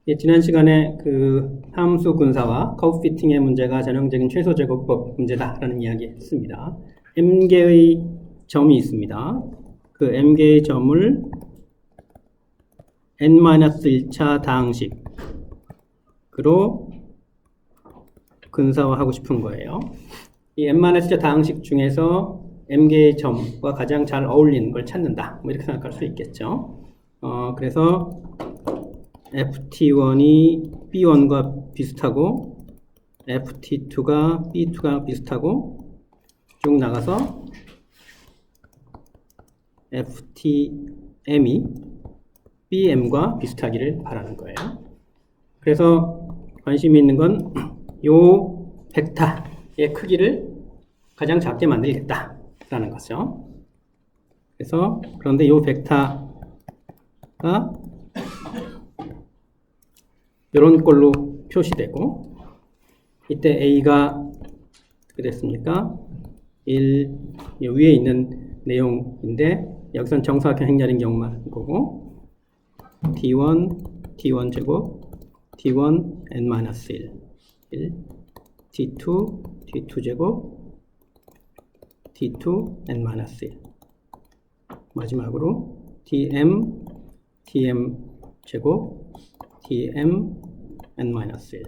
예, 지난 시간에 그 함수 분사와 커브 피팅의 문제가 전형적인 최소 제곱법 문제다라는 이야기 했습니다. m개의 점이 있습니다. 그 m개의 점을 n-1차 다항식으로 근사화하고 싶은 거예요. 이 n-1차 다항식 중에서 m개의 점과 가장 잘 어울리는 걸 찾는다. 뭐 이렇게 생각할 수 있겠죠. 그래서 ft1이 b1과 비슷하고 ft2가 b2가 비슷하고 쭉 나가서 ftm이 bm과 비슷하기를 바라는 거예요. 그래서 관심이 있는 건 요 벡터의 크기를 가장 작게 만들겠다라는 거죠. 그래서 그런데 요 벡터가 이런 꼴로 표시되고, 이때 A가 어떻게 됐습니까? 1, 위에 있는 내용인데, 여기선 정사각형 행렬인 경우만 보고, T1 제곱, T1 n-1, 1, T2 제곱, T2 n-1. 마지막으로 TM 제곱, TM n-1.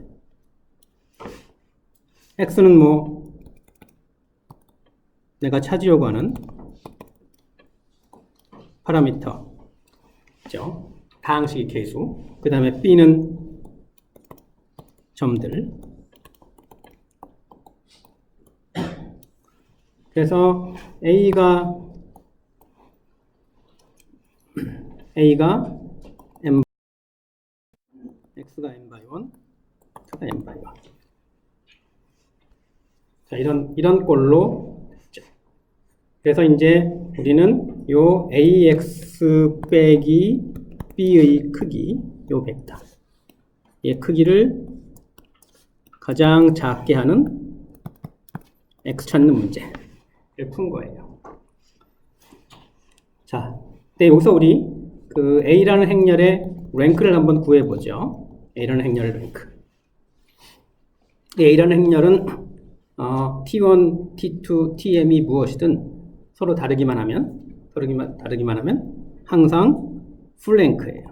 x는 뭐 내가 찾으려고 하는 파라미터죠. 다항식의 개수. 그 다음에 b는 점들. 그래서 A가 m, x가 n by 1, x가 n by 1. 자, 이런 꼴로 됐죠. 그래서 이제 우리는 요 ax 빼기 b의 크기, 요 벡터, 이 크기를 가장 작게 하는 x 찾는 문제를 푼 거예요. 자, 근데 여기서 우리 그 a라는 행렬의 랭크를 한번 구해보죠. A라는 행렬의 랭크. A라는 행렬은 T1, T2, TM이 무엇이든 서로 다르기만 하면 항상 풀랭크예요.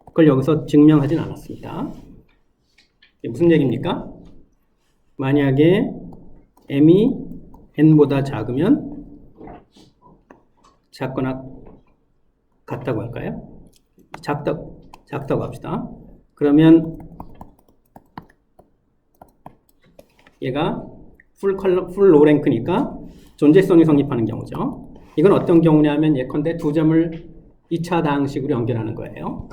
그걸 여기서 증명하진 않았습니다. 이게 무슨 얘기입니까? 만약에 m이 n보다 작으면 작거나 같다고 할까요? 작다고 합시다. 그러면 얘가 풀 로랭크니까 존재성이 성립하는 경우죠. 이건 어떤 경우냐면 예컨대 두 점을 2차 다항식으로 연결하는 거예요.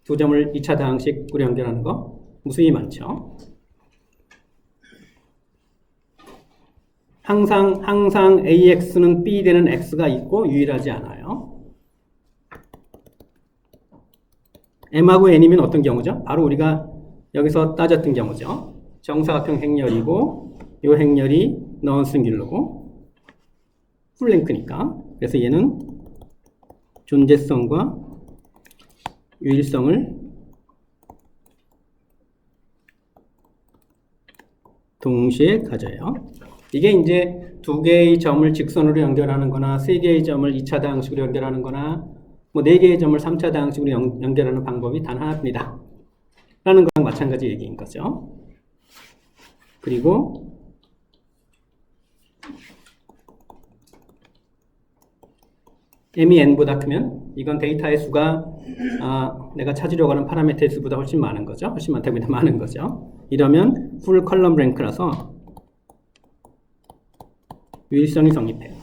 두 점을 2차 다항식으로 연결하는 거 무수히 많죠. 항상 AX는 B 되는 X가 있고 유일하지 않아요. M하고 N이면 어떤 경우죠? 바로 우리가 여기서 따졌던 경우죠. 정사각형 행렬이고 이 행렬이 너언싱귤러고 풀랭크니까. 그래서 얘는 존재성과 유일성을 동시에 가져요. 이게 이제 두 개의 점을 직선으로 연결하는 거나 세 개의 점을 2차 다항식으로 연결하는 거나 뭐 네 개의 점을 3차 다항식으로 연결하는 방법이 단 하나입니다. 라는 거랑 마찬가지 얘기인 거죠. 그리고 m이 n보다 크면 이건 데이터의 수가 내가 찾으려고 하는 파라미터의 수보다 훨씬 많은 거죠. 훨씬 많다고 해도 많은 거죠. 이러면 풀 컬럼 랭크라서 유일성이 성립해요.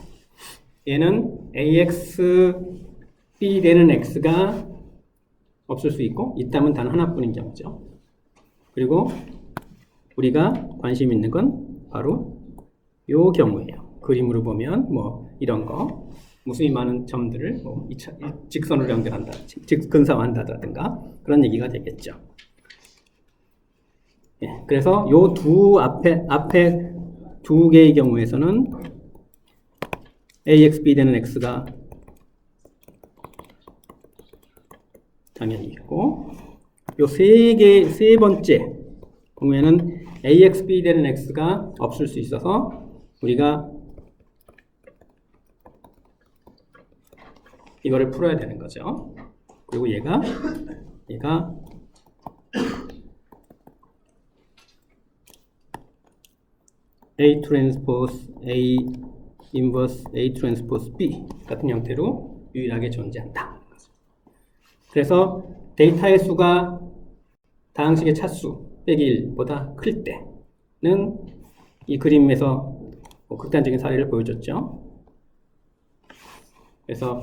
얘는 ax, b 되는 x가 없을 수 있고 있다면 단 하나뿐인 경우죠. 그리고 우리가 관심 있는 건 바로 요 경우예요. 그림으로 보면 뭐 이런 거 무수히 많은 점들을 뭐 직선으로 연결한다, 근사화한다든가 그런 얘기가 되겠죠. 예, 그래서 요 두 앞에 두 개의 경우에서는 AX, B 되는 X가 당연히 있고, 요 세 번째 보면은 ax, b 되는 x가 없을 수 있어서 우리가 이거를 풀어야 되는 거죠. 그리고 얘가 A 트랜스포스 A 인버스 A 트랜스포스 B 같은 형태로 유일하게 존재한다. 그래서 데이터의 수가 다항식의 차수 빼기 1보다 클 때는 이 그림에서 극단적인 사례를 보여줬죠. 그래서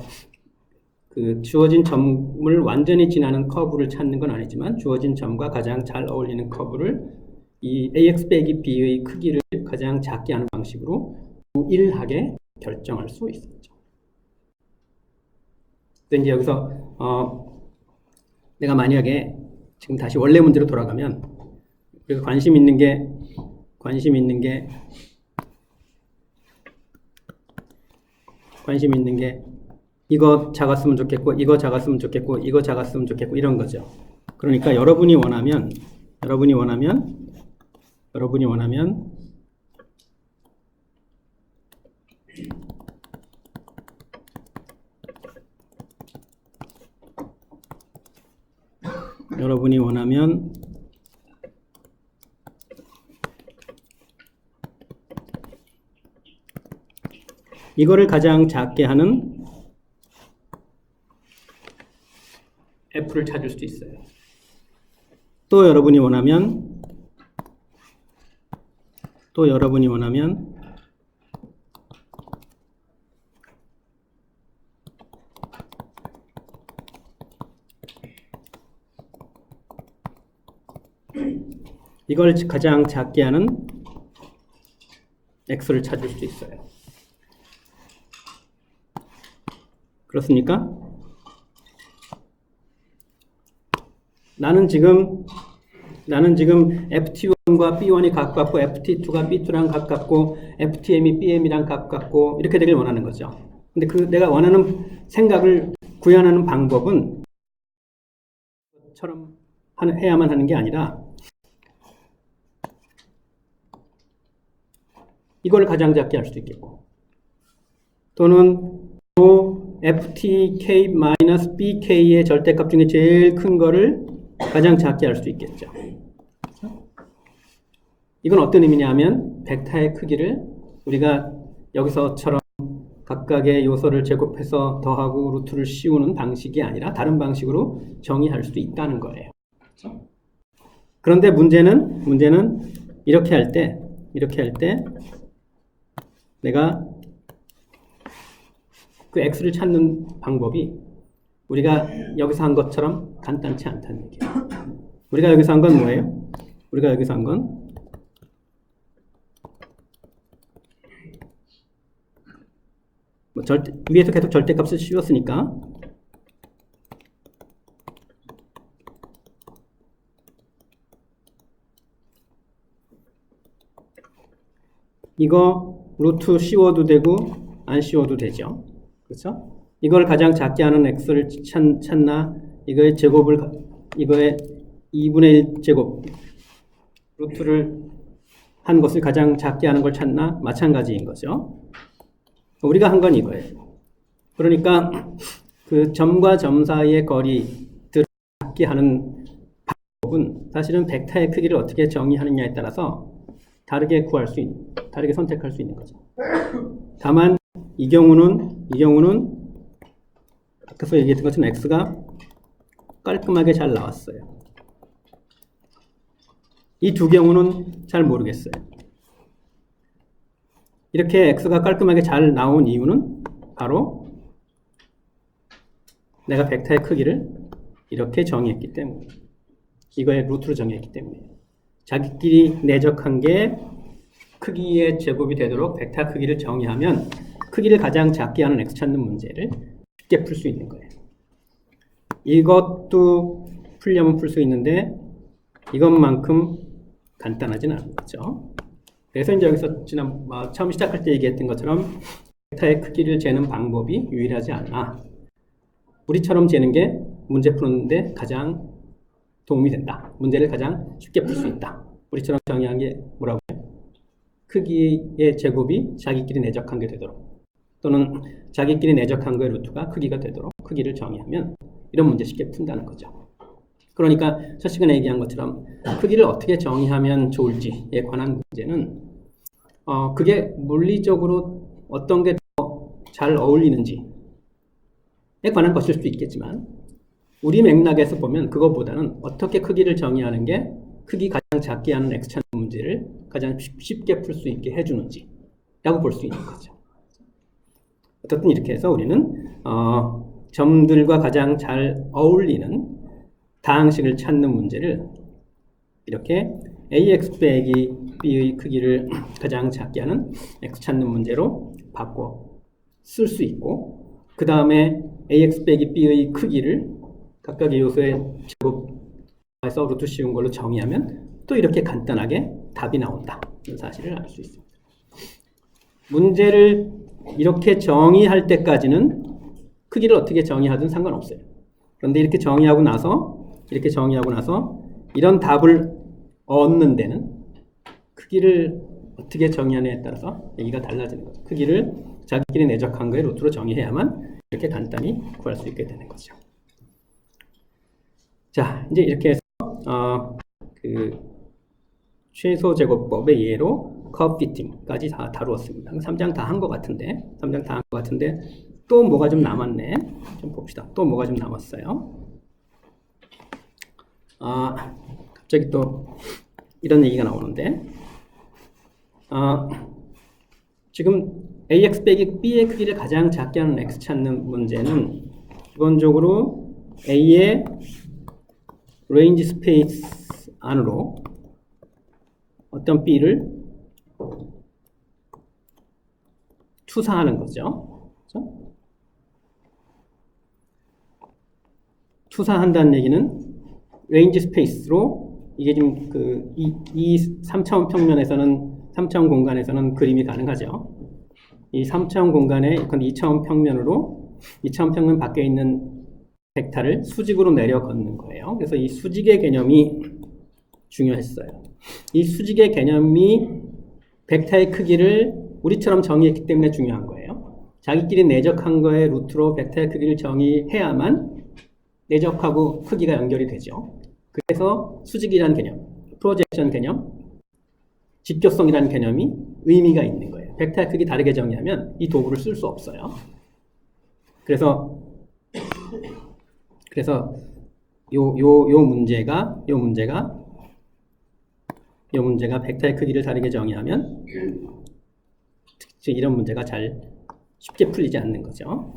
그 주어진 점을 완전히 지나는 커브를 찾는 건 아니지만 주어진 점과 가장 잘 어울리는 커브를 이 ax 빼기 b의 크기를 가장 작게 하는 방식으로 유일하게 결정할 수 있었죠. 근데 이제 여기서 내가 만약에 지금 다시 원래 문제로 돌아가면 우리가 관심 있는 게 이거 작았으면 좋겠고 이거 작았으면 좋겠고 이거 작았으면 좋겠고 이런 거죠. 그러니까 여러분이 원하면 이거를 가장 작게 하는 f를 찾을 수도 있어요. 또 여러분이 원하면 이걸 가장 작게 하는 x를 찾을 수도 있어요. 그렇습니까? 나는 지금 ft1과 b1이 가깝고 ft2가 b2랑 가깝고 ftm이 bm이랑 가깝고 이렇게 되길 원하는 거죠. 근데 내가 원하는 생각을 구현하는 방법은 처럼 해야만 하는 게 아니라 이걸 가장 작게 할 수도 있겠고 또는 ftk-bk의 절대값 중에 제일 큰 거를 가장 작게 할 수도 있겠죠. 이건 어떤 의미냐 하면 벡터의 크기를 우리가 여기서처럼 각각의 요소를 제곱해서 더하고 루트를 씌우는 방식이 아니라 다른 방식으로 정의할 수도 있다는 거예요. 그런데 문제는 이렇게 할 때 내가 그 x를 찾는 방법이 우리가 여기서 한 것처럼 간단치 않다는 얘기예요. 우리가 여기서 한 건 뭐예요? 우리가 여기서 한 건 위에서 계속 절대값을 씌웠으니까 이거 루트 씌워도 되고 안 씌워도 되죠. 그렇죠? 이걸 가장 작게 하는 x를 찾나? 이거의 2분의 1 제곱 루트를 한 것을 가장 작게 하는 걸 찾나? 마찬가지인 거죠. 우리가 한 건 이거예요. 그러니까 그 점과 점 사이의 거리들을 작게 하는 방법은 사실은 벡터의 크기를 어떻게 정의하느냐에 따라서 다르게 선택할 수 있는 거죠. 다만 이 경우는 아까서 얘기했던 것처럼 x가 깔끔하게 잘 나왔어요. 이 두 경우는 잘 모르겠어요. 이렇게 x가 깔끔하게 잘 나온 이유는 바로 내가 벡터의 크기를 이렇게 정의했기 때문에 이거의 루트로 정의했기 때문에 자기끼리 내적한 게 크기의 제곱이 되도록 벡터 크기를 정의하면 크기를 가장 작게 하는 x 찾는 문제를 쉽게 풀 수 있는 거예요. 이것도 풀려면 풀 수 있는데 이것만큼 간단하진 않은 거죠. 그래서 이제 여기서 처음 시작할 때 얘기했던 것처럼 벡터의 크기를 재는 방법이 유일하지 않아. 우리처럼 재는 게 문제 푸는데 가장 도움이 된다. 문제를 가장 쉽게 풀 수 있다. 우리처럼 정의한 게 뭐라고 해요? 크기의 제곱이 자기끼리 내적한 게 되도록, 또는 자기끼리 내적한 거의 루트가 크기가 되도록 크기를 정의하면 이런 문제 쉽게 푼다는 거죠. 그러니까 첫 시간에 얘기한 것처럼 크기를 어떻게 정의하면 좋을지에 관한 문제는 그게 물리적으로 어떤 게 더 잘 어울리는지에 관한 것일 수도 있겠지만, 우리 맥락에서 보면 그것보다는 어떻게 크기를 정의하는 게 크기 가장 작게 하는 x 찾는 문제를 가장 쉽게 풀 수 있게 해주는지 라고 볼 수 있는 거죠. 어쨌든 이렇게 해서 우리는 점들과 가장 잘 어울리는 다항식을 찾는 문제를 이렇게 ax 빼기 b의 크기를 가장 작게 하는 x 찾는 문제로 바꿔 쓸 수 있고, 그 다음에 ax 빼기 b의 크기를 각각의 요소의 제곱에서 루트 씌운 걸로 정의하면 또 이렇게 간단하게 답이 나온다. 이 사실을 알 수 있습니다. 문제를 이렇게 정의할 때까지는 크기를 어떻게 정의하든 상관없어요. 그런데 이렇게 정의하고 나서 이런 답을 얻는 데는 크기를 어떻게 정의하느냐에 따라서 얘기가 달라지는 거죠. 크기를 자기끼리 내적한 거에 루트로 정의해야만 이렇게 간단히 구할 수 있게 되는 거죠. 자, 이제 이렇게 해서 그 최소 제곱법의 예로 커브 피팅까지 다 다루었습니다. 3장 다 한 것 같은데, 또 뭐가 좀 남았네. 좀 봅시다. 또 뭐가 좀 남았어요. 갑자기 또 이런 얘기가 나오는데, 지금 ax 빼기 b의 크기를 가장 작게 하는 x 찾는 문제는 기본적으로 a의 레인지 스페이스 안으로 어떤 b를 투사하는 거죠. 그렇죠? 투사한다는 얘기는 레인지 스페이스로, 이게 지금 이 3차원 평면에서는 3차원 공간에서는 그림이 가능하죠. 이 3차원 공간에 2차원 평면으로 2차원 평면 밖에 있는 벡터를 수직으로 내려 걷는 거예요. 그래서 이 수직의 개념이 중요했어요. 이 수직의 개념이 벡터의 크기를 우리처럼 정의했기 때문에 중요한 거예요. 자기끼리 내적한 거의 루트로 벡터의 크기를 정의해야만 내적하고 크기가 연결이 되죠. 그래서 수직이라는 개념, 프로젝션 개념, 직교성이라는 개념이 의미가 있는 거예요. 벡터의 크기 다르게 정의하면 이 도구를 쓸 수 없어요. 그래서 요 문제가 벡터의 크기를 다르게 정의하면 이런 문제가 잘 쉽게 풀리지 않는 거죠.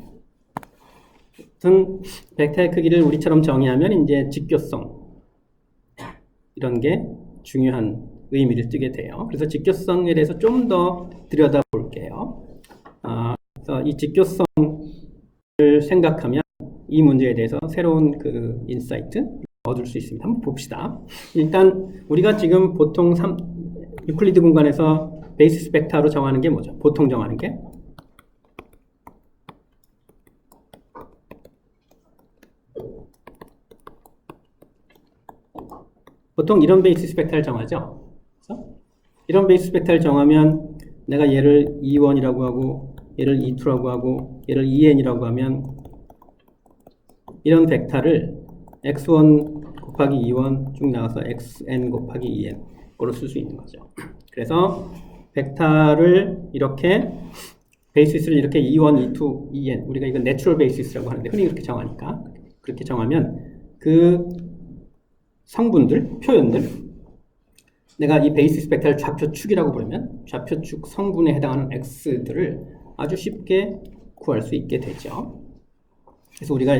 벡터의 크기를 우리처럼 정의하면 이제 직교성 이런 게 중요한 의미를 띠게 돼요. 그래서 직교성에 대해서 좀 더 들여다 볼게요. 그래서 이 직교성을 생각하면 이 문제에 대해서 새로운 그 인사이트 얻을 수 있습니다. 한번 봅시다. 일단 우리가 지금 보통 유클리드 공간에서 베이시스 벡터로 정하는 게 뭐죠? 보통 정하는 게 보통 이런 베이시스 벡터를 정하죠. 그래서 이런 베이시스 벡터를 정하면 내가 얘를 E1이라고 하고 얘를 E2라고 하고 얘를 EN이라고 하면 이런 벡터를 x1 곱하기 E1 쭉 나가서 xn 곱하기 EN 거로 쓸 수 있는 거죠. 그래서 벡터를 이렇게 베이시스를 이렇게 E1, E2, EN, 우리가 이건 내추럴 베이시스라고 하는데 흔히 그렇게 정하니까 그렇게 정하면 그 성분들, 표현들, 내가 이 베이시스 벡터를 좌표축이라고 부르면 좌표축 성분에 해당하는 x들을 아주 쉽게 구할 수 있게 되죠. 그래서 우리가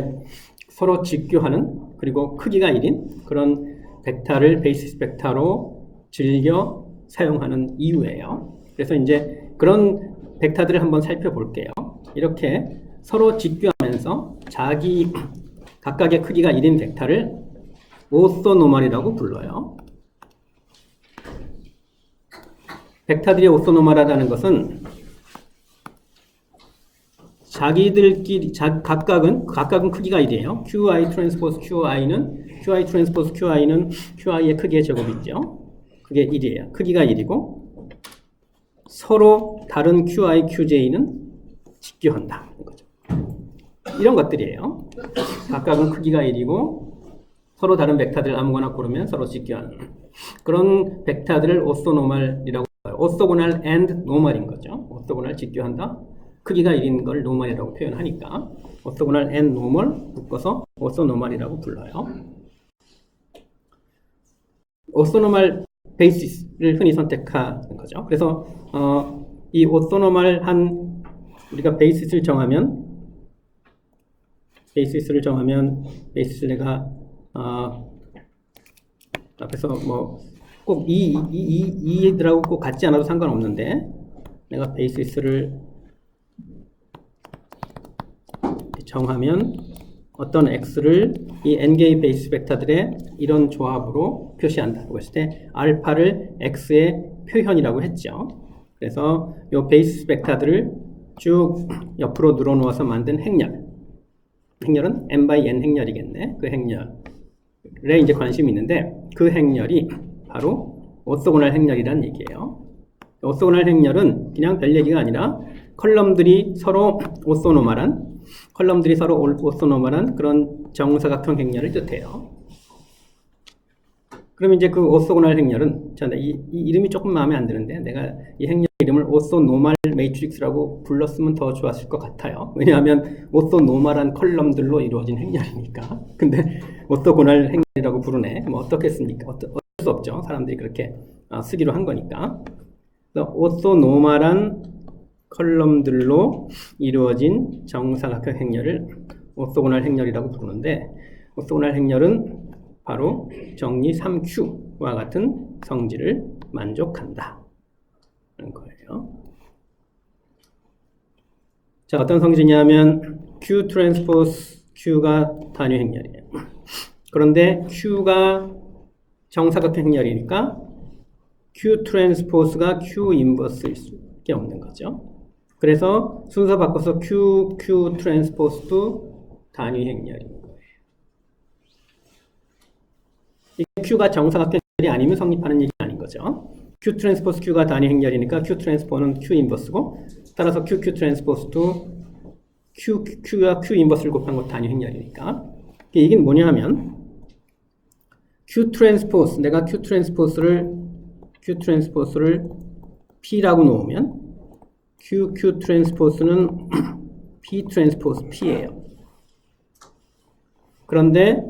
서로 직교하는, 그리고 크기가 1인 그런 벡터를 베이시스 벡터로 즐겨 사용하는 이유예요. 그래서 이제 그런 벡터들을 한번 살펴볼게요. 이렇게 서로 직교하면서 자기 각각의 크기가 1인 벡터를 오소노멀이라고 불러요. 벡터들이 오소노멀하다는 것은 자기들끼리 각각은 크기가 1이에요. QI 트랜스포스 QI는 QI의 크기의 제곱이죠. 그게 1이에요. 크기가 1이고 서로 다른 QI, QJ는 직교한다. 거죠. 이런 것들이에요. 각각은 크기가 1이고 서로 다른 벡터들 아무거나 고르면 서로 직교하는 그런 벡터들을 오소노멀이라고 해요. 오소고널 and 노멀인 거죠. 오소고널 직교한다. 크기가 1인 걸 노멀이라고 표현하니까 오소고널 and 노멀 묶어서 오소노멀이라고 불러요. 오소노멀 베이시스를 흔히 선택하는 거죠. 그래서 이 오소노멀한 우리가 베이시스를 정하면 베이시스를 내가 앞에서 뭐 꼭 이들하고 꼭 같지 않아도 상관없는데 내가 베이시스를 정하면 어떤 x를 이 n개의 베이스 벡터들의 이런 조합으로 표시한다고 했을 때 알파를 x의 표현이라고 했죠. 그래서 이 베이스 벡터들을 쭉 옆으로 늘어놓아서 만든 행렬은 n by n 행렬이겠네. 그 행렬에 이제 관심이 있는데 그 행렬이 바로 오소고널 행렬이라는 얘기예요. 오소고널 행렬은 그냥 별 얘기가 아니라 컬럼들이 서로 오소노멀한 그런 정사각형 행렬을 뜻해요. 그럼 이제 그 오소고널 행렬은 이 이름이 조금 마음에 안 드는데 내가 이 행렬 이름을 오소노멀 매트릭스라고 불렀으면 더 좋았을 것 같아요. 왜냐하면 오소노멀한 컬럼들로 이루어진 행렬이니까. 근데 오소고널 행렬이라고 부르네. 뭐 어떻겠습니까? 어쩔 수 없죠. 사람들이 그렇게 쓰기로 한 거니까. 오소노멀한 컬럼들로 이루어진 정사각형 행렬을 오소고널 행렬이라고 부르는데 오소고널 행렬은 바로 정리 3Q와 같은 성질을 만족한다. 라는 거예요. 자, 어떤 성질이냐면 Q 트랜스포스 Q가 단위 행렬이에요. 그런데 Q가 정사각형 행렬이니까 Q 트랜스포스가 Q 인버스일 수밖에 없는 거죠. 그래서 순서 바꿔서 Q 트랜스포스도 단위 행렬인 거예요. 이게 Q가 정사각형이 아니면 성립하는 얘기는 아닌 거죠. Q 트랜스포스 Q가 단위 행렬이니까 Q 트랜스포는 Q 인버스고 따라서 Q 트랜스포스도 Q와 Q 인버스를 곱한 것 단위 행렬이니까 이게 뭐냐 하면 Q 트랜스포스 내가 Q 트랜스포스를 P라고 놓으면 Q 트랜스포스는 P 트랜스포스 P예요. 그런데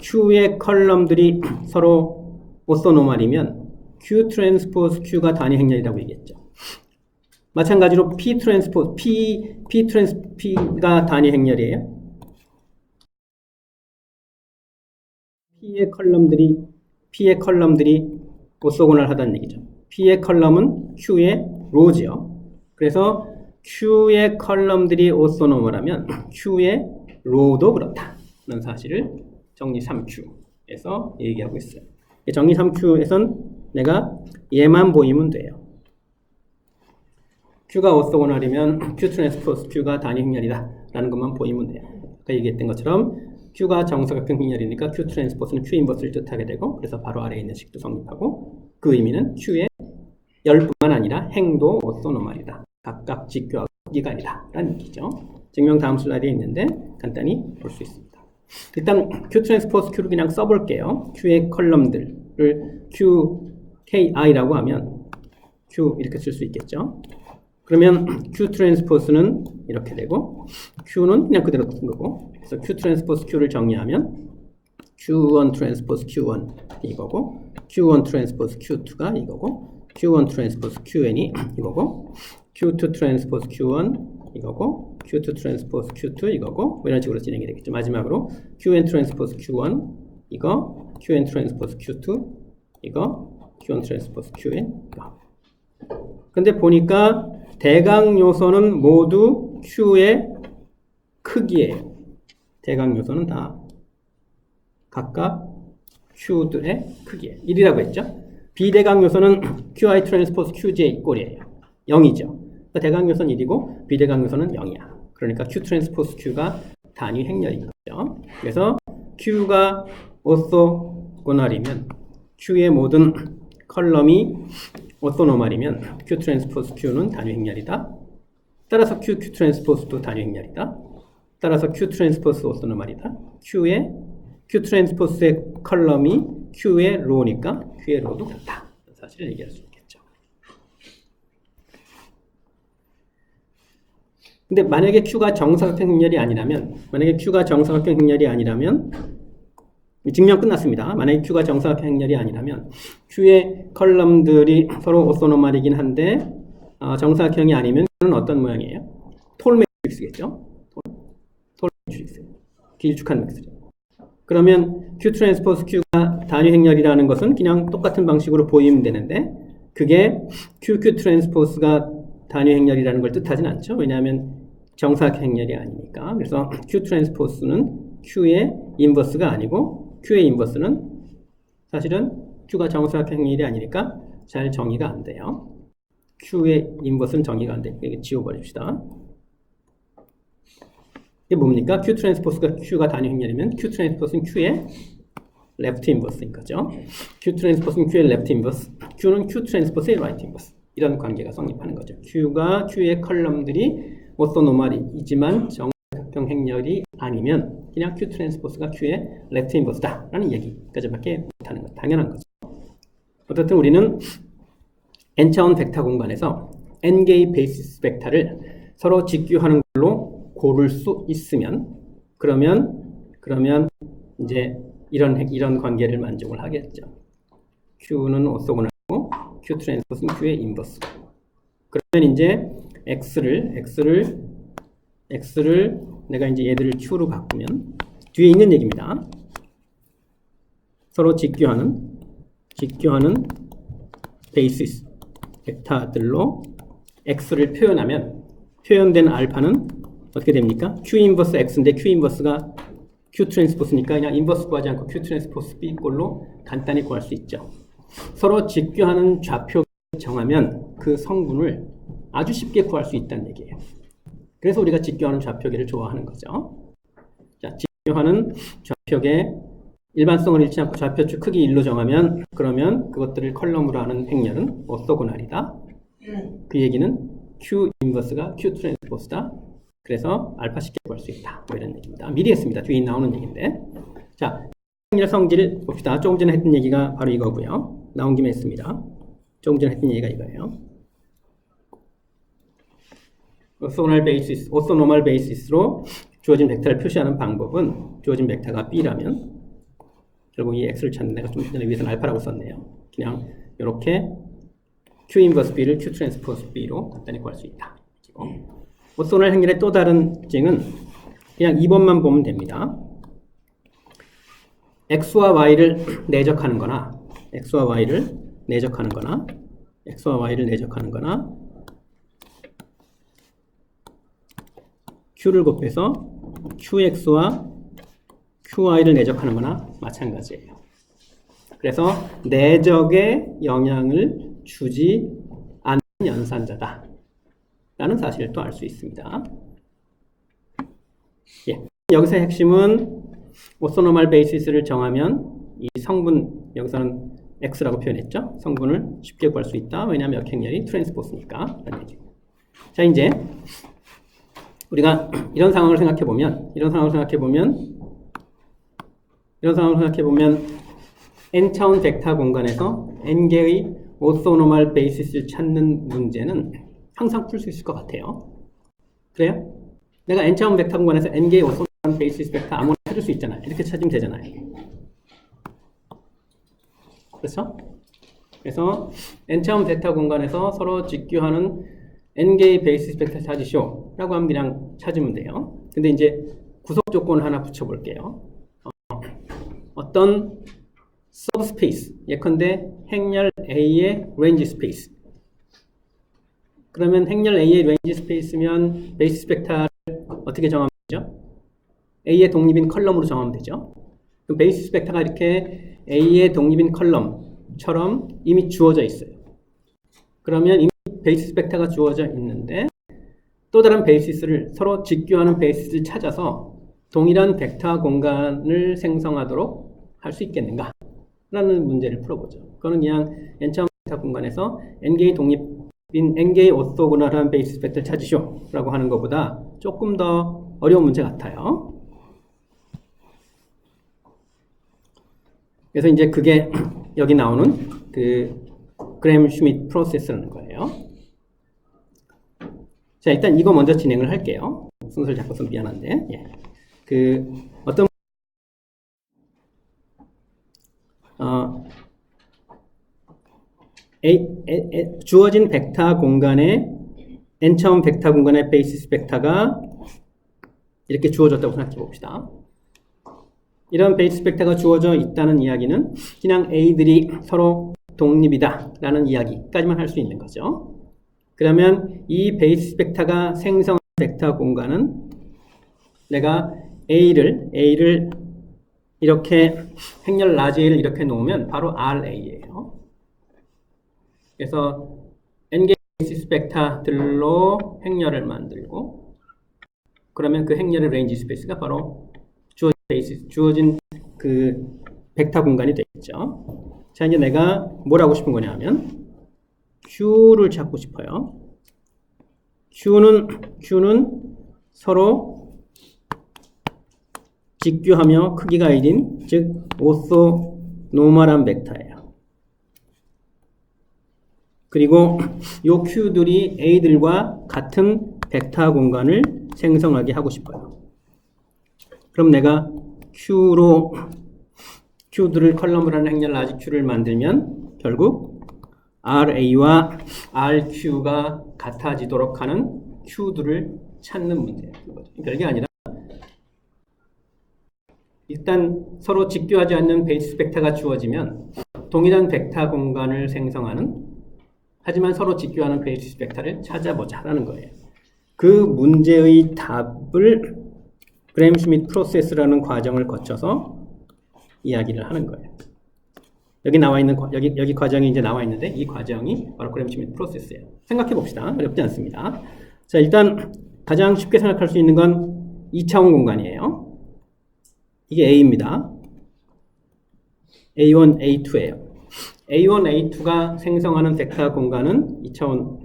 Q의 컬럼들이 서로 오소노멀이면 Q 트랜스포스 Q가 단위 행렬이라고 얘기했죠. 마찬가지로 P 트랜스포스 P가 단위 행렬이에요. P의 컬럼들이 오소고널 하다는 얘기죠. P의 컬럼은 Q의 로지요. 그래서 Q의 컬럼들이 오소노멀하면 Q의 로도 그렇다는 사실을 정리 3Q에서 얘기하고 있어요. 정리 3Q에선 내가 얘만 보이면 돼요. Q가 오소고널이면 Q 트랜스포스 Q가 단위 행렬이다 라는 것만 보이면 돼요. 아까 얘기했던 것처럼 Q가 정사각형 행렬이니까 Q 트랜스포스는 Q 인버스를 뜻하게 되고 그래서 바로 아래에 있는 식도 성립하고 그 의미는 Q의 열뿐만 아니라 행도 오소노멀이다. 각각 직교하고 크기가 아니다 라는 얘기죠. 증명 다음 슬라이드에 있는데 간단히 볼 수 있습니다. 일단 Q 트랜스포스 Q를 그냥 써볼게요. Q의 컬럼들을 QKI라고 하면 Q 이렇게 쓸 수 있겠죠. 그러면 Q 트랜스포스는 이렇게 되고 Q는 그냥 그대로 쓴 거고 그래서 Q 트랜스포스 Q를 정리하면 Q1 트랜스포스 Q1 이거고 Q1 트랜스포스 Q2가 이거고 Q1 트랜스포스 Qn이 이거고 Q2 트랜스포스 Q1 이거고 Q2 트랜스포스 Q2 이거고 이런 식으로 진행이 되겠죠. 마지막으로 QN 트랜스포스 Q1 이거 QN 트랜스포스 Q2 이거 QN 트랜스포스 QN 이거. 근데 보니까 대각 요소는 모두 Q의 크기예요. 대각 요소는 다 각각 Q들의 크기예요. 1이라고 했죠. 비대각 요소는 QI 트랜스포스 QJ 꼴이에요. 0이죠. 그러니까 대각 요소는 1이고 비대각 요소는 0이야. 그러니까 Q 트랜스포스 Q가 단위 행렬인 거죠. 그래서 Q가 오소고널이면 Q의 모든 컬럼이 오소노멀이면 Q 트랜스포스 Q는 단위 행렬이다. 따라서 Q 트랜스포스도 단위 행렬이다. 따라서 Q 트랜스포스 오소노멀이다. Q 트랜스포스의 컬럼이 Q의 로우니까 Q의 로우도 그렇다. 사실을 얘기할 수 있겠죠. 근데 만약에 Q가 정사각형 행렬이 아니라면, 증명 끝났습니다. 만약에 Q가 정사각형 행렬이 아니라면 Q의 컬럼들이 서로 오소노멀이긴 한데 정사각형이 아니면 Q는 어떤 모양이에요? 톨 매트릭스겠죠? 톨 매트릭스. 길쭉한 매트릭스. 그러면 Q 트랜스포스 Q가 단위 행렬이라는 것은 그냥 똑같은 방식으로 보이면 되는데 그게 Q 트랜스포스가 단위 행렬이라는 걸 뜻하진 않죠. 왜냐하면 정사각형 행렬이 아니니까. 그래서 Q 트랜스포스는 Q의 인버스가 아니고 Q의 인버스는 사실은 Q가 정사각형 행렬이 아니니까 잘 정의가 안 돼요. Q의 인버스는 정의가 안 되니까 이게 지워버립시다. 이게 뭡니까? Q 트랜스포스가 Q가 단위 행렬이면 Q 트랜스포스는 Q의 레프트 인버스인 거죠. Q 트랜스포스는 Q의 레프트 인버스, Q는 Q 트랜스포스의 라이트 인버스. 이런 관계가 성립하는 거죠. Q가 Q의 컬럼들이 오소노멀이지만 정사각형 행렬이 아니면 그냥 Q 트랜스포스가 Q의 레프트 인버스다 라는 얘기까지밖에 못하는 것. 당연한 거죠. 어쨌든 우리는 n차원 벡터 공간에서 n개의 베이시스 벡터를 서로 직규하는 걸로 고를 수 있으면 그러면 이제 이런 관계를 만족을 하겠죠. Q는 오소고널이고 Q 트랜스포스는 Q의 인버스. 그러면 이제 X를 내가 이제 얘들을 Q로 바꾸면 뒤에 있는 얘기입니다. 서로 직규하는 베이시스 벡터들로 X를 표현하면 표현된 알파는 어떻게 됩니까? Q 인버스 X인데 Q 인버스가 Q 트랜스포스니까 그냥 인버스 구하지 않고 Q 트랜스포스 B 꼴로 간단히 구할 수 있죠. 서로 직규하는 좌표를 정하면 그 성분을 아주 쉽게 구할 수 있다는 얘기예요. 그래서 우리가 직교하는 좌표계를 좋아하는 거죠. 자, 직교하는 좌표계 일반성을 잃지 않고 좌표축 크기 1로 정하면 그러면 그것들을 컬럼으로 하는 행렬은 오소고널이다. 그 얘기는 Q 인버스가 Q 트랜스포스다. 그래서 알파 쉽게 구할 수 있다. 뭐 이런 얘기입니다. 미리 했습니다. 뒤에 나오는 얘기인데. 자, 행렬 성질 봅시다. 조금 전에 했던 얘기가 바로 이거고요. 나온 김에 했습니다. 조금 전에 했던 얘기가 이거예요. 오소노멀 베이시스로 주어진 벡터를 표시하는 방법은 주어진 벡터가 B라면 결국 이 X를 찾는 내가 좀 전에 위에서는 알파라고 썼네요. 그냥 이렇게 Q 인버스 B를 Q 트랜스포스 B로 간단히 구할 수 있다. 오소노멀 행렬의 또 다른 특징은 그냥 2번만 보면 됩니다. X와 Y를 내적하는 거나 X와 Y를 내적하는 거나 Q를 곱해서 QX와 QY를 내적하는 거나 마찬가지예요. 그래서 내적에 영향을 주지 않는 연산자다 라는 사실을 또 알 수 있습니다. 예. 여기서 핵심은 오소노멀 베이시스를 정하면 이 성분, 여기서는 X라고 표현했죠. 성분을 쉽게 구할 수 있다. 왜냐하면 역행렬이 트랜스포스니까. 라는 얘기고. 자, 이제 우리가 이런 상황을 생각해 보면 n차원 벡터 공간에서 n개의 오소노멀 베이시스를 찾는 문제는 항상 풀 수 있을 것 같아요. 그래요? 내가 n차원 벡터 공간에서 n개의 오소노멀 베이시스 벡터 아무나 찾을 수 있잖아요. 이렇게 찾으면 되잖아요. 그렇죠? 그래서 n차원 벡터 공간에서 서로 직규하는 n개의 베이시스 벡터 찾으시오 라고 하면 그냥 찾으면 돼요. 근데 이제 구속 조건을 하나 붙여볼게요. 어떤 서브스페이스, 예컨대 행렬 A의 레인지 스페이스. 그러면 행렬 A의 레인지 스페이스면 베이시스 벡터를 어떻게 정하면 되죠? A의 독립인 컬럼으로 정하면 되죠. 그럼 베이시스 벡터가 이렇게 A의 독립인 컬럼처럼 이미 주어져 있어요. 그러면 이미 베이시스 벡터가 주어져 있는데 또 다른 베이시스를 서로 직교하는 베이시스를 찾아서 동일한 벡터 공간을 생성하도록 할 수 있겠는가? 라는 문제를 풀어보죠. 그거는 그냥 n차원 벡터 공간에서 n개의 독립인 n개의 오토고널한 베이시스 벡터를 찾으시오 라고 하는 것보다 조금 더 어려운 문제 같아요. 그래서 이제 그게 여기 나오는 그 그램 슈미트 프로세스라는 거예요. 자, 일단 이거 먼저 진행을 할게요. 순서를 잡고서 미안한데. 예. 그 어떤 주어진 벡터 공간에 n차원 벡터 공간의 베이시스 벡터가 이렇게 주어졌다고 생각해 봅시다. 이런 베이시스 벡터가 주어져 있다는 이야기는 그냥 A들이 서로 독립이다 라는 이야기까지만 할 수 있는 거죠. 그러면 이 베이시스 벡터가 생성한 벡터 공간은 내가 A를 이렇게 행렬 라지 A를 이렇게 놓으면 바로 RA예요. 그래서 n개의 베이시스 벡터들로 행렬을 만들고 그러면 그 행렬의 레인지 스페이스가 바로 주어진 그 벡터 공간이 되겠죠. 자, 이제 내가 뭘 하고 싶은 거냐 하면 Q를 찾고 싶어요. Q는 서로 직교하며 크기가 1인 즉 오소노멀한 벡터예요. 그리고 요 Q들이 A들과 같은 벡터 공간을 생성하게 하고 싶어요. 그럼 내가 Q들을 컬럼으로 하는 행렬 라지 Q를 만들면 결국 RA와 RQ가 같아지도록 하는 Q들을 찾는 문제예요. 별게 아니라 일단 서로 직교하지 않는 베이시스 벡터가 주어지면 동일한 벡터 공간을 생성하는 하지만 서로 직교하는 베이시스 벡터를 찾아보자라는 거예요. 그 문제의 답을 그램 슈미트 프로세스라는 과정을 거쳐서 이야기를 하는 거예요. 여기 나와 있는 여기 과정이 이제 나와 있는데 이 과정이 바로 그램 슈미트 프로세스예요. 생각해 봅시다. 어렵지 않습니다. 자, 일단 가장 쉽게 생각할 수 있는 건 2차원 공간이에요. 이게 A입니다. A1, A2예요. A1, A2가 생성하는 벡터 공간은 2차원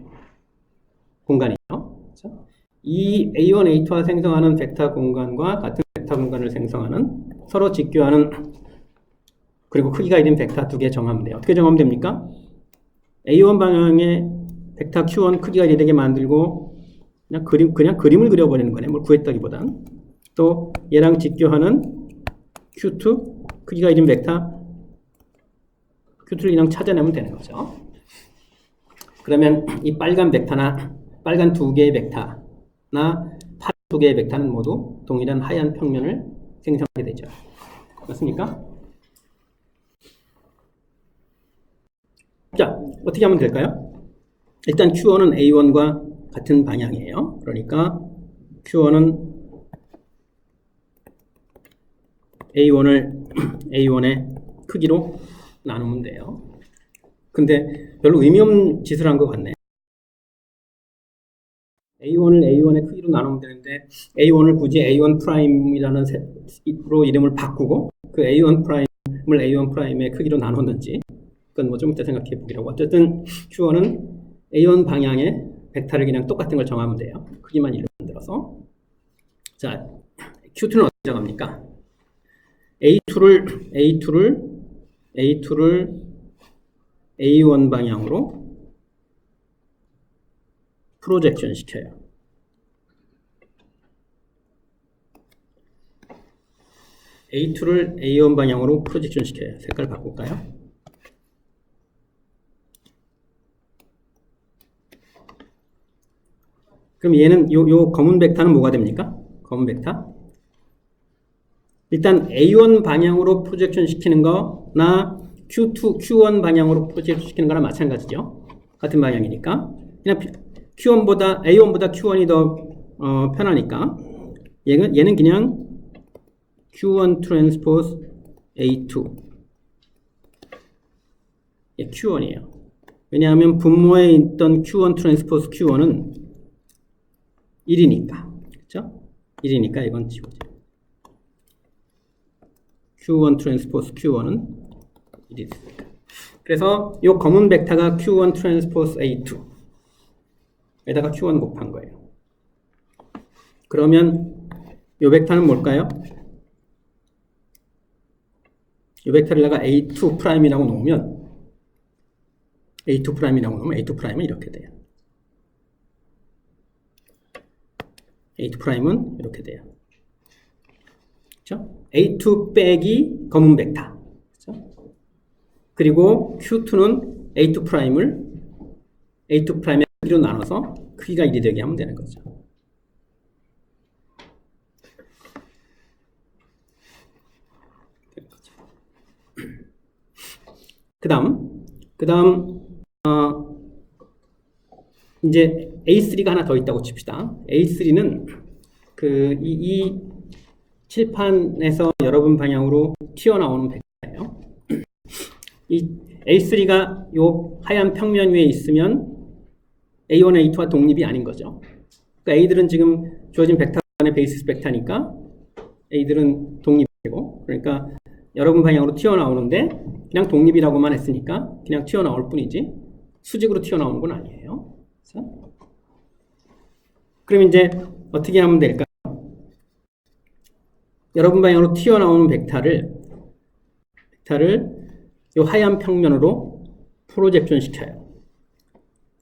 공간이에요. 그렇죠? 이 A1, A2가 생성하는 벡터 공간과 같은 벡터 공간을 생성하는 서로 직교하는 그리고 크기가 1인 벡터 두 개 정하면 돼요. 어떻게 정하면 됩니까? A1 방향의 벡터 Q1 크기가 1되게 만들고 그냥 그림을 그려버리는 거네. 뭘 구했다기보단. 또 얘랑 직교하는 Q2 크기가 1인 벡터 Q2를 그냥 찾아내면 되는 거죠. 그러면 이 빨간 벡터나 빨간 두 개의 벡터나 파란 두 개의 벡터는 모두 동일한 하얀 평면을 생성하게 되죠. 맞습니까? 자, 어떻게 하면 될까요? 일단 Q1은 A1과 같은 방향이에요. 그러니까 Q1은 A1의 크기로 나누면 돼요. 근데 별로 의미 없는 짓을 한 것 같네. A1을 A1의 크기로 나누면 되는데 A1을 굳이 A1 프라임이라는 로 이름을 바꾸고 그 A1 프라임을 A1 프라임의 크기로 나눴는지 그건 뭐 좀 이따 생각해 보기라고. 어쨌든 Q1은 A1 방향의 벡터를 그냥 똑같은 걸 정하면 돼요. 크기만 1로 만들어서. 자, Q2는 어떻게 정합니까? A2를 A1 방향으로 프로젝션 시켜요. A2를 A1 방향으로 프로젝션 시켜요. 색깔 바꿀까요? 그럼 얘는 요 검은 벡터는 뭐가 됩니까? 검은 벡터? 일단 A1 방향으로 프로젝션 시키는 거나 Q1 방향으로 프로젝션 시키는 거랑 마찬가지죠. 같은 방향이니까. 그냥 A1보다 Q1이 더 편하니까 얘는 그냥 Q1 트랜스포즈 A2 Q1이에요. 왜냐하면 분모에 있던 Q1 트랜스포즈 Q1은 1이니까. 그렇죠? 1이니까 이건 지우죠. Q1 트랜스포스 Q1은 1이 됐으니까. 그래서 이 검은 벡터가 Q1 트랜스포스 A2에다가 Q1 곱한 거예요. 그러면 이 벡터는 뭘까요? 이 벡터를 내가 A2'이라고 놓으면 A2'은 이렇게 돼요. A2'은 이렇게 돼요. 그렇죠? A2 빼기 검은 벡터. 그렇죠? 그리고 Q2는 A2'을 A2'의 크기로 나눠서 크기가 1이 되게 하면 되는 거죠. 그 다음 이제 A3가 하나 더 있다고 칩시다. A3는 이 칠판에서 여러분 방향으로 튀어나오는 벡터예요. 이 A3가 요 하얀 평면 위에 있으면 A1, A2와 독립이 아닌 거죠. 그러니까 A들은 지금 주어진 벡터 간의 베이시스 벡터니까 A들은 독립이고, 그러니까 여러분 방향으로 튀어나오는데 그냥 독립이라고만 했으니까 그냥 튀어나올 뿐이지 수직으로 튀어나오는 건 아니에요. 그래서 그럼 이제 어떻게 하면 될까요? 여러분 방향으로 튀어나오는 벡터를 이 하얀 평면으로 프로젝션 시켜요.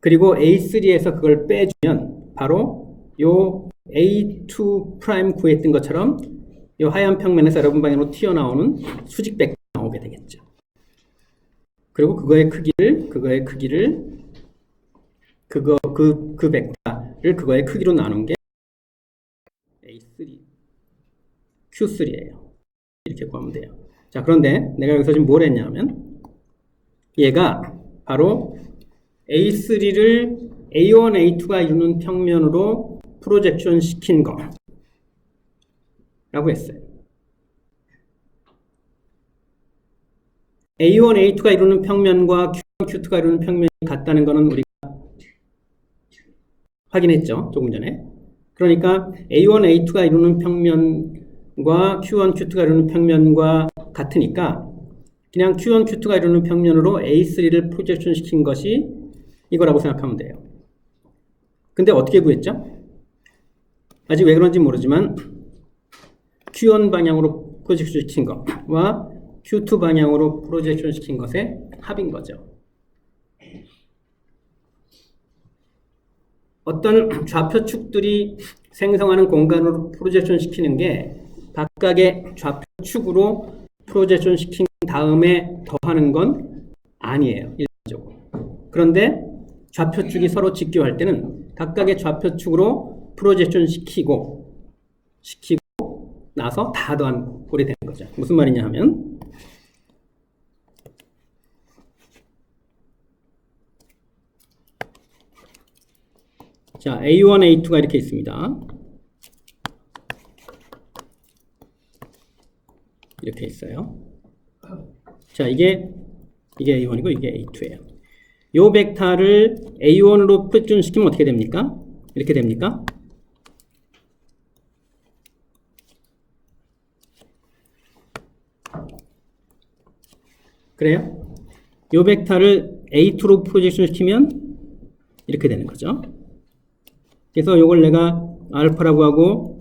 그리고 A3에서 그걸 빼주면 바로 이 A2' 구했던 것처럼 이 하얀 평면에서 여러분 방향으로 튀어나오는 수직 벡터 나오게 되겠죠. 그리고 그거의 크기를 그 벡터를 그거의 크기로 나눈 게 A3, Q3예요. 이렇게 구하면 돼요. 자, 그런데 내가 여기서 지금 뭘 했냐면 얘가 바로 A3를 A1, A2가 이루는 평면으로 프로젝션 시킨 거 라고 했어요. A1, A2가 이루는 평면과 Q1, Q2가 이루는 평면이 같다는 것은 우리가 확인했죠. 조금 전에. 그러니까 A1, A2가 이루는 평면과 Q1, Q2가 이루는 평면과 같으니까 그냥 Q1, Q2가 이루는 평면으로 A3를 프로젝션 시킨 것이 이거라고 생각하면 돼요. 근데 어떻게 구했죠? 아직 왜 그런지 모르지만 Q1 방향으로 프로젝션 시킨 것과 Q2 방향으로 프로젝션 시킨 것의 합인 거죠. 어떤 좌표축들이 생성하는 공간으로 프로젝션 시키는 게 각각의 좌표축으로 프로젝션 시킨 다음에 더하는 건 아니에요. 일반적으로. 그런데 좌표축이 서로 직교할 때는 각각의 좌표축으로 프로젝션 시키고 나서 다 더한 꼴이 되는 거죠. 무슨 말이냐 하면 자, A1, A2가 이렇게 있습니다. 이렇게 있어요. 자, 이게 A1이고 이게 A2예요. 요 벡터를 A1으로 프로젝션 시키면 어떻게 됩니까? 이렇게 됩니까? 그래요? 요 벡터를 A2로 프로젝션 시키면 이렇게 되는 거죠. 그래서 요걸 내가 알파라고 하고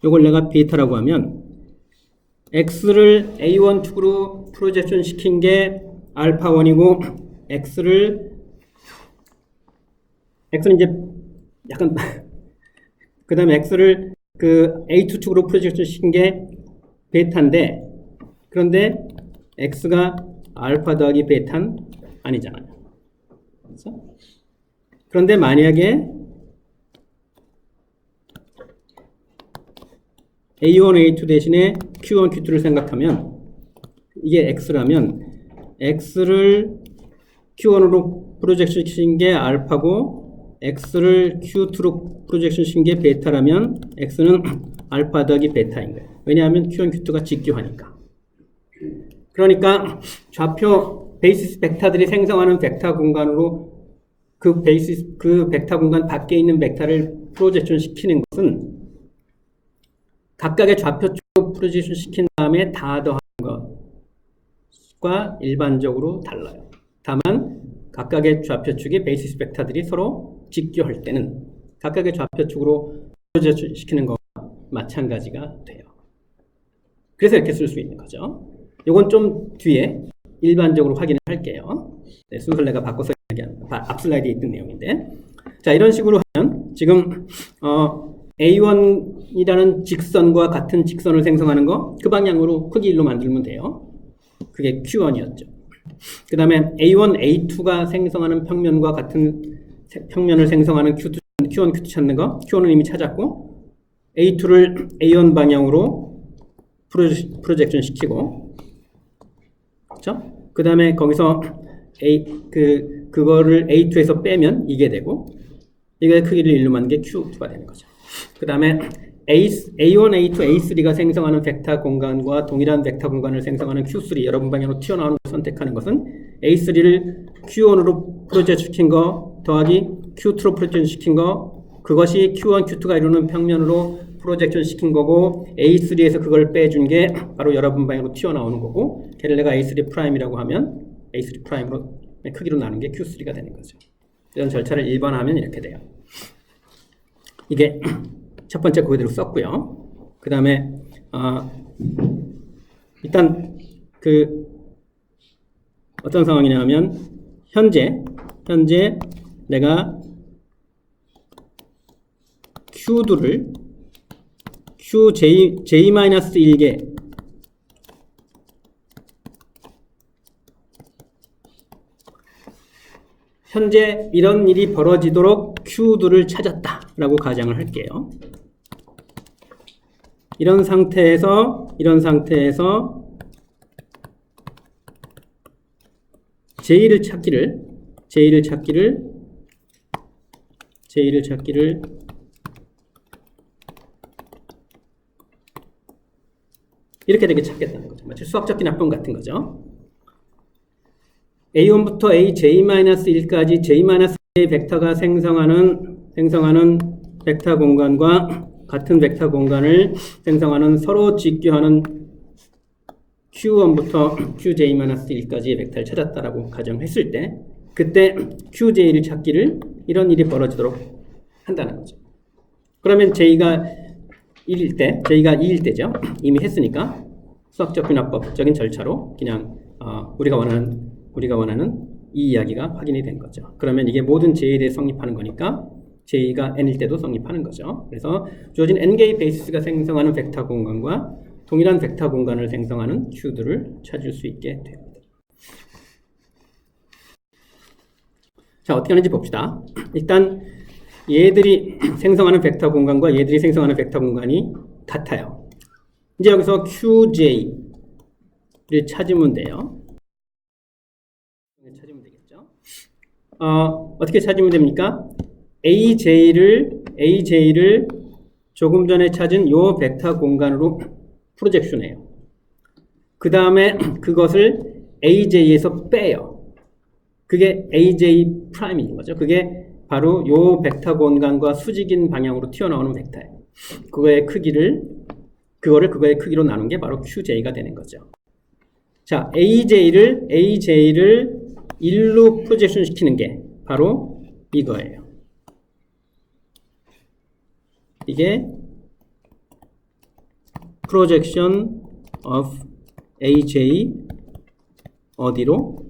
요걸 내가 베타라고 하면 x를 A1 축으로 프로젝션 시킨 게 알파1이고 x는 이제 약간 그 다음에 x를 그 A2 축으로 프로젝션 시킨 게 베타인데 그런데 x가 알파 더하기 베타는 아니잖아요. 그렇죠? 그런데 만약에 A1, A2 대신에 Q1, Q2를 생각하면 이게 X라면 X를 Q1으로 프로젝션 시킨 게 알파고 X를 Q2로 프로젝션 시킨 게 베타라면 X는 알파 더하기 베타인 거예요. 왜냐하면 Q1, Q2가 직교하니까. 그러니까 좌표 베이시스 벡터들이 생성하는 벡터 공간으로 그 벡터 공간 밖에 있는 벡터를 프로젝션 시키는 것은 각각의 좌표 쪽으로 프로젝션 시킨 다음에 다 더하는 것과 일반적으로 달라요. 다만 각각의 좌표 축의 베이시스 벡터들이 서로 직교할 때는 각각의 좌표 축으로 프로젝션 시키는 것과 마찬가지가 돼요. 그래서 이렇게 쓸 수 있는 거죠. 이건 좀 뒤에 일반적으로 확인을 할게요. 네, 순서를 내가 바꿔서 앞 슬라이드에 있던 내용인데, 자, 이런 식으로 하면 지금 A1이라는 직선과 같은 직선을 생성하는 거 그 방향으로 크기 1로 만들면 돼요. 그게 Q1이었죠. 그 다음에 A1, A2가 생성하는 평면과 같은 평면을 생성하는 Q1, Q2 찾는 거 Q1은 이미 찾았고 A2를 A1 방향으로 프로젝션 시키고, 그렇죠? 그 다음에 거기서 그거를 A2에서 빼면 이게 되고, 이게 크기를 1로 만든 게 Q2가 되는 거죠. 그 다음에 A1, A2, A3가 생성하는 벡터 공간과 동일한 벡터 공간을 생성하는 Q3, 여러분 방향으로 튀어나오는 걸 선택하는 것은 A3를 Q1으로 프로젝트 시킨 거 더하기 Q2로 프로젝트 시킨 거, 그것이 Q1, Q2가 이루는 평면으로 프로젝션 시킨 거고, A3에서 그걸 빼준 게 바로 여러분 방향으로 튀어나오는 거고, 걔를 내가 A3 프라임이라고 하면 A3 프라임으로 크기로 나눈 게 Q3가 되는 거죠. 이런 절차를 일반화하면 이렇게 돼요. 이게 첫 번째 그대로 썼고요. 그 다음에 일단 어떤 상황이냐면 현재 내가 Q2를 QJ-1개 현재 이런 일이 벌어지도록 Q2를 찾았다라고 가정을 할게요. 이런 상태에서 J를 찾기를 이렇게 되게 찾겠다는 거죠. 마치 수학적 기납분 같은 거죠. A1부터 AJ-1까지 J-1의 벡터가 생성하는 벡터 공간과 같은 벡터 공간을 생성하는 서로 직교하는 Q1부터 QJ-1까지의 벡터를 찾았다라고 가정했을 때, 그때 QJ를 찾기를 이런 일이 벌어지도록 한다는 거죠. 그러면 J가 2일 때죠. 이미 했으니까 수학적 분합법적인 절차로 그냥 우리가 원하는 이 이야기가 확인이 된 거죠. 그러면 이게 모든 J에 대해 성립하는 거니까 J가 N일 때도 성립하는 거죠. 그래서 주어진 N개의 베이시스가 생성하는 벡터 공간과 동일한 벡터 공간을 생성하는 Q들을 찾을 수 있게 됩니다. 자, 어떻게 하는지 봅시다. 일단 얘들이 생성하는 벡터 공간과 얘들이 생성하는 벡터 공간이 같아요. 이제 여기서 QJ를 찾으면 돼요. 찾으면 되겠죠. 어떻게 찾으면 됩니까? AJ를 조금 전에 찾은 요 벡터 공간으로 프로젝션해요. 그 다음에 그것을 AJ에서 빼요. 그게 AJ 프라임인 거죠. 그게 바로 요 벡터 공간과 수직인 방향으로 튀어나오는 벡터예요. 그거의 크기를 그거의 크기로 나눈 게 바로 QJ가 되는 거죠. 자, AJ를 1로 프로젝션 시키는 게 바로 이거예요. 이게 projection of AJ 어디로?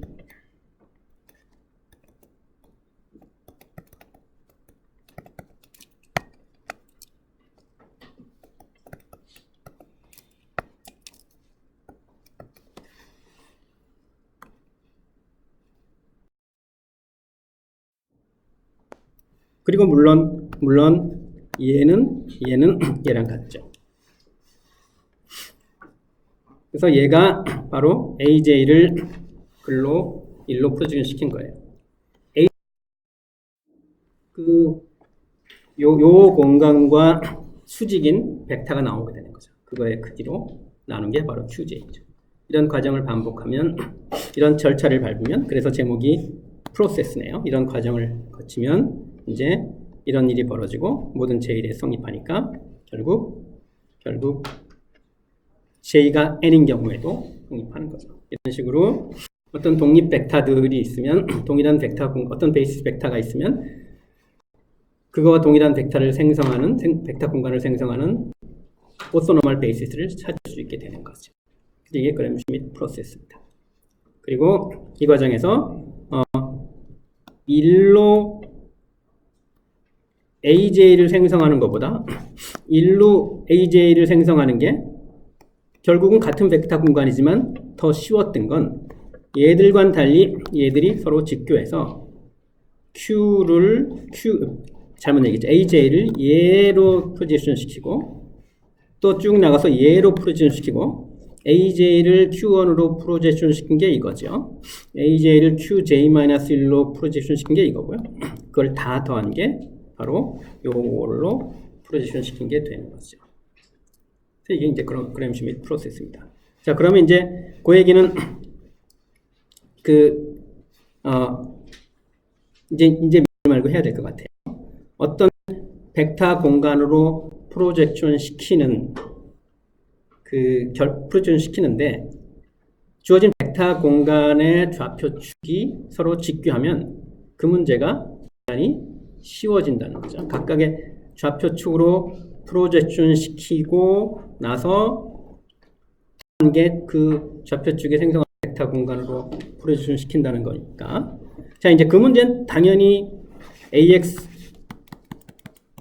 그리고 물론 얘는 얘랑 같죠. 그래서 얘가 바로 AJ를 글로 1로 프로젝션 시킨 거예요. 요 공간과 수직인 벡터가 나오게 되는 거죠. 그거의 크기로 나눈 게 바로 QJ죠. 이런 과정을 반복하면, 이런 절차를 밟으면, 그래서 제목이 프로세스네요. 이런 과정을 거치면 이제 이런 일이 벌어지고 모든 J에 성립하니까 결국 J가 N인 경우에도 성립하는 거죠. 이런 식으로 어떤 독립 벡터들이 있으면 동일한 벡터, 어떤 베이시스 벡터가 있으면 그거와 동일한 벡터를 생성하는 벡터 공간을 생성하는 오소노멀 베이시스를 찾을 수 있게 되는 거죠. 이게 그램-슈미트 프로세스입니다. 그리고 이 과정에서 일로 AJ를 생성하는 것보다 일로 AJ를 생성하는 게 결국은 같은 벡터 공간이지만 더 쉬웠던 건 얘들과는 달리 얘들이 서로 직교해서 잘못 얘기했죠. AJ를 얘로 프로젝션 시키고 또 쭉 나가서 얘로 프로젝션 시키고 AJ를 Q1으로 프로젝션 시킨 게 이거죠. AJ를 QJ-1로 프로젝션 시킨 게 이거고요. 그걸 다 더한 게 바로 요걸로 프로젝션 시킨 게 되는 거죠. 이게 이제 그램-슈미트 프로세스입니다. 자, 그러면 이제 그 얘기는 이제 말고 해야 될 것 같아요. 어떤 벡터 공간으로 프로젝션 시키는데 주어진 벡터 공간의 좌표축이 서로 직교하면 그 문제가 굉장히 쉬워진다는 거죠. 각각의 좌표축으로 프로젝션 시키고 나서 게 그 좌표축에 생성한 벡터 공간으로 프로젝션 시킨다는 거니까. 자, 이제 그 문제는 당연히 AX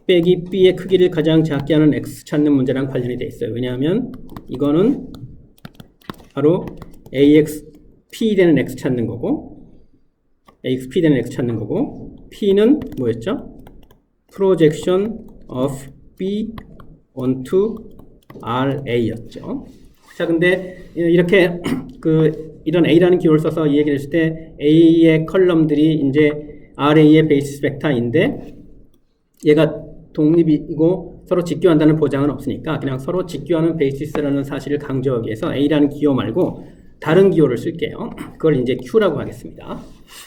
빼기 B의 크기를 가장 작게 하는 X 찾는 문제랑 관련이 돼 있어요. 왜냐하면 이거는 바로 AX P 되는 X 찾는 거고 AX P 되는 X 찾는 거고 P는 뭐였죠? Projection of B onto RA였죠. 자, 근데 이렇게 이런 A라는 기호를 써서 이 얘기를 했을 때 A의 컬럼들이 이제 RA의 베이시스 벡터인데 얘가 독립이고 서로 직교한다는 보장은 없으니까 그냥 서로 직교하는 베이시스라는 사실을 강조하기 위해서 A라는 기호 말고 다른 기호를 쓸게요. 그걸 이제 Q라고 하겠습니다.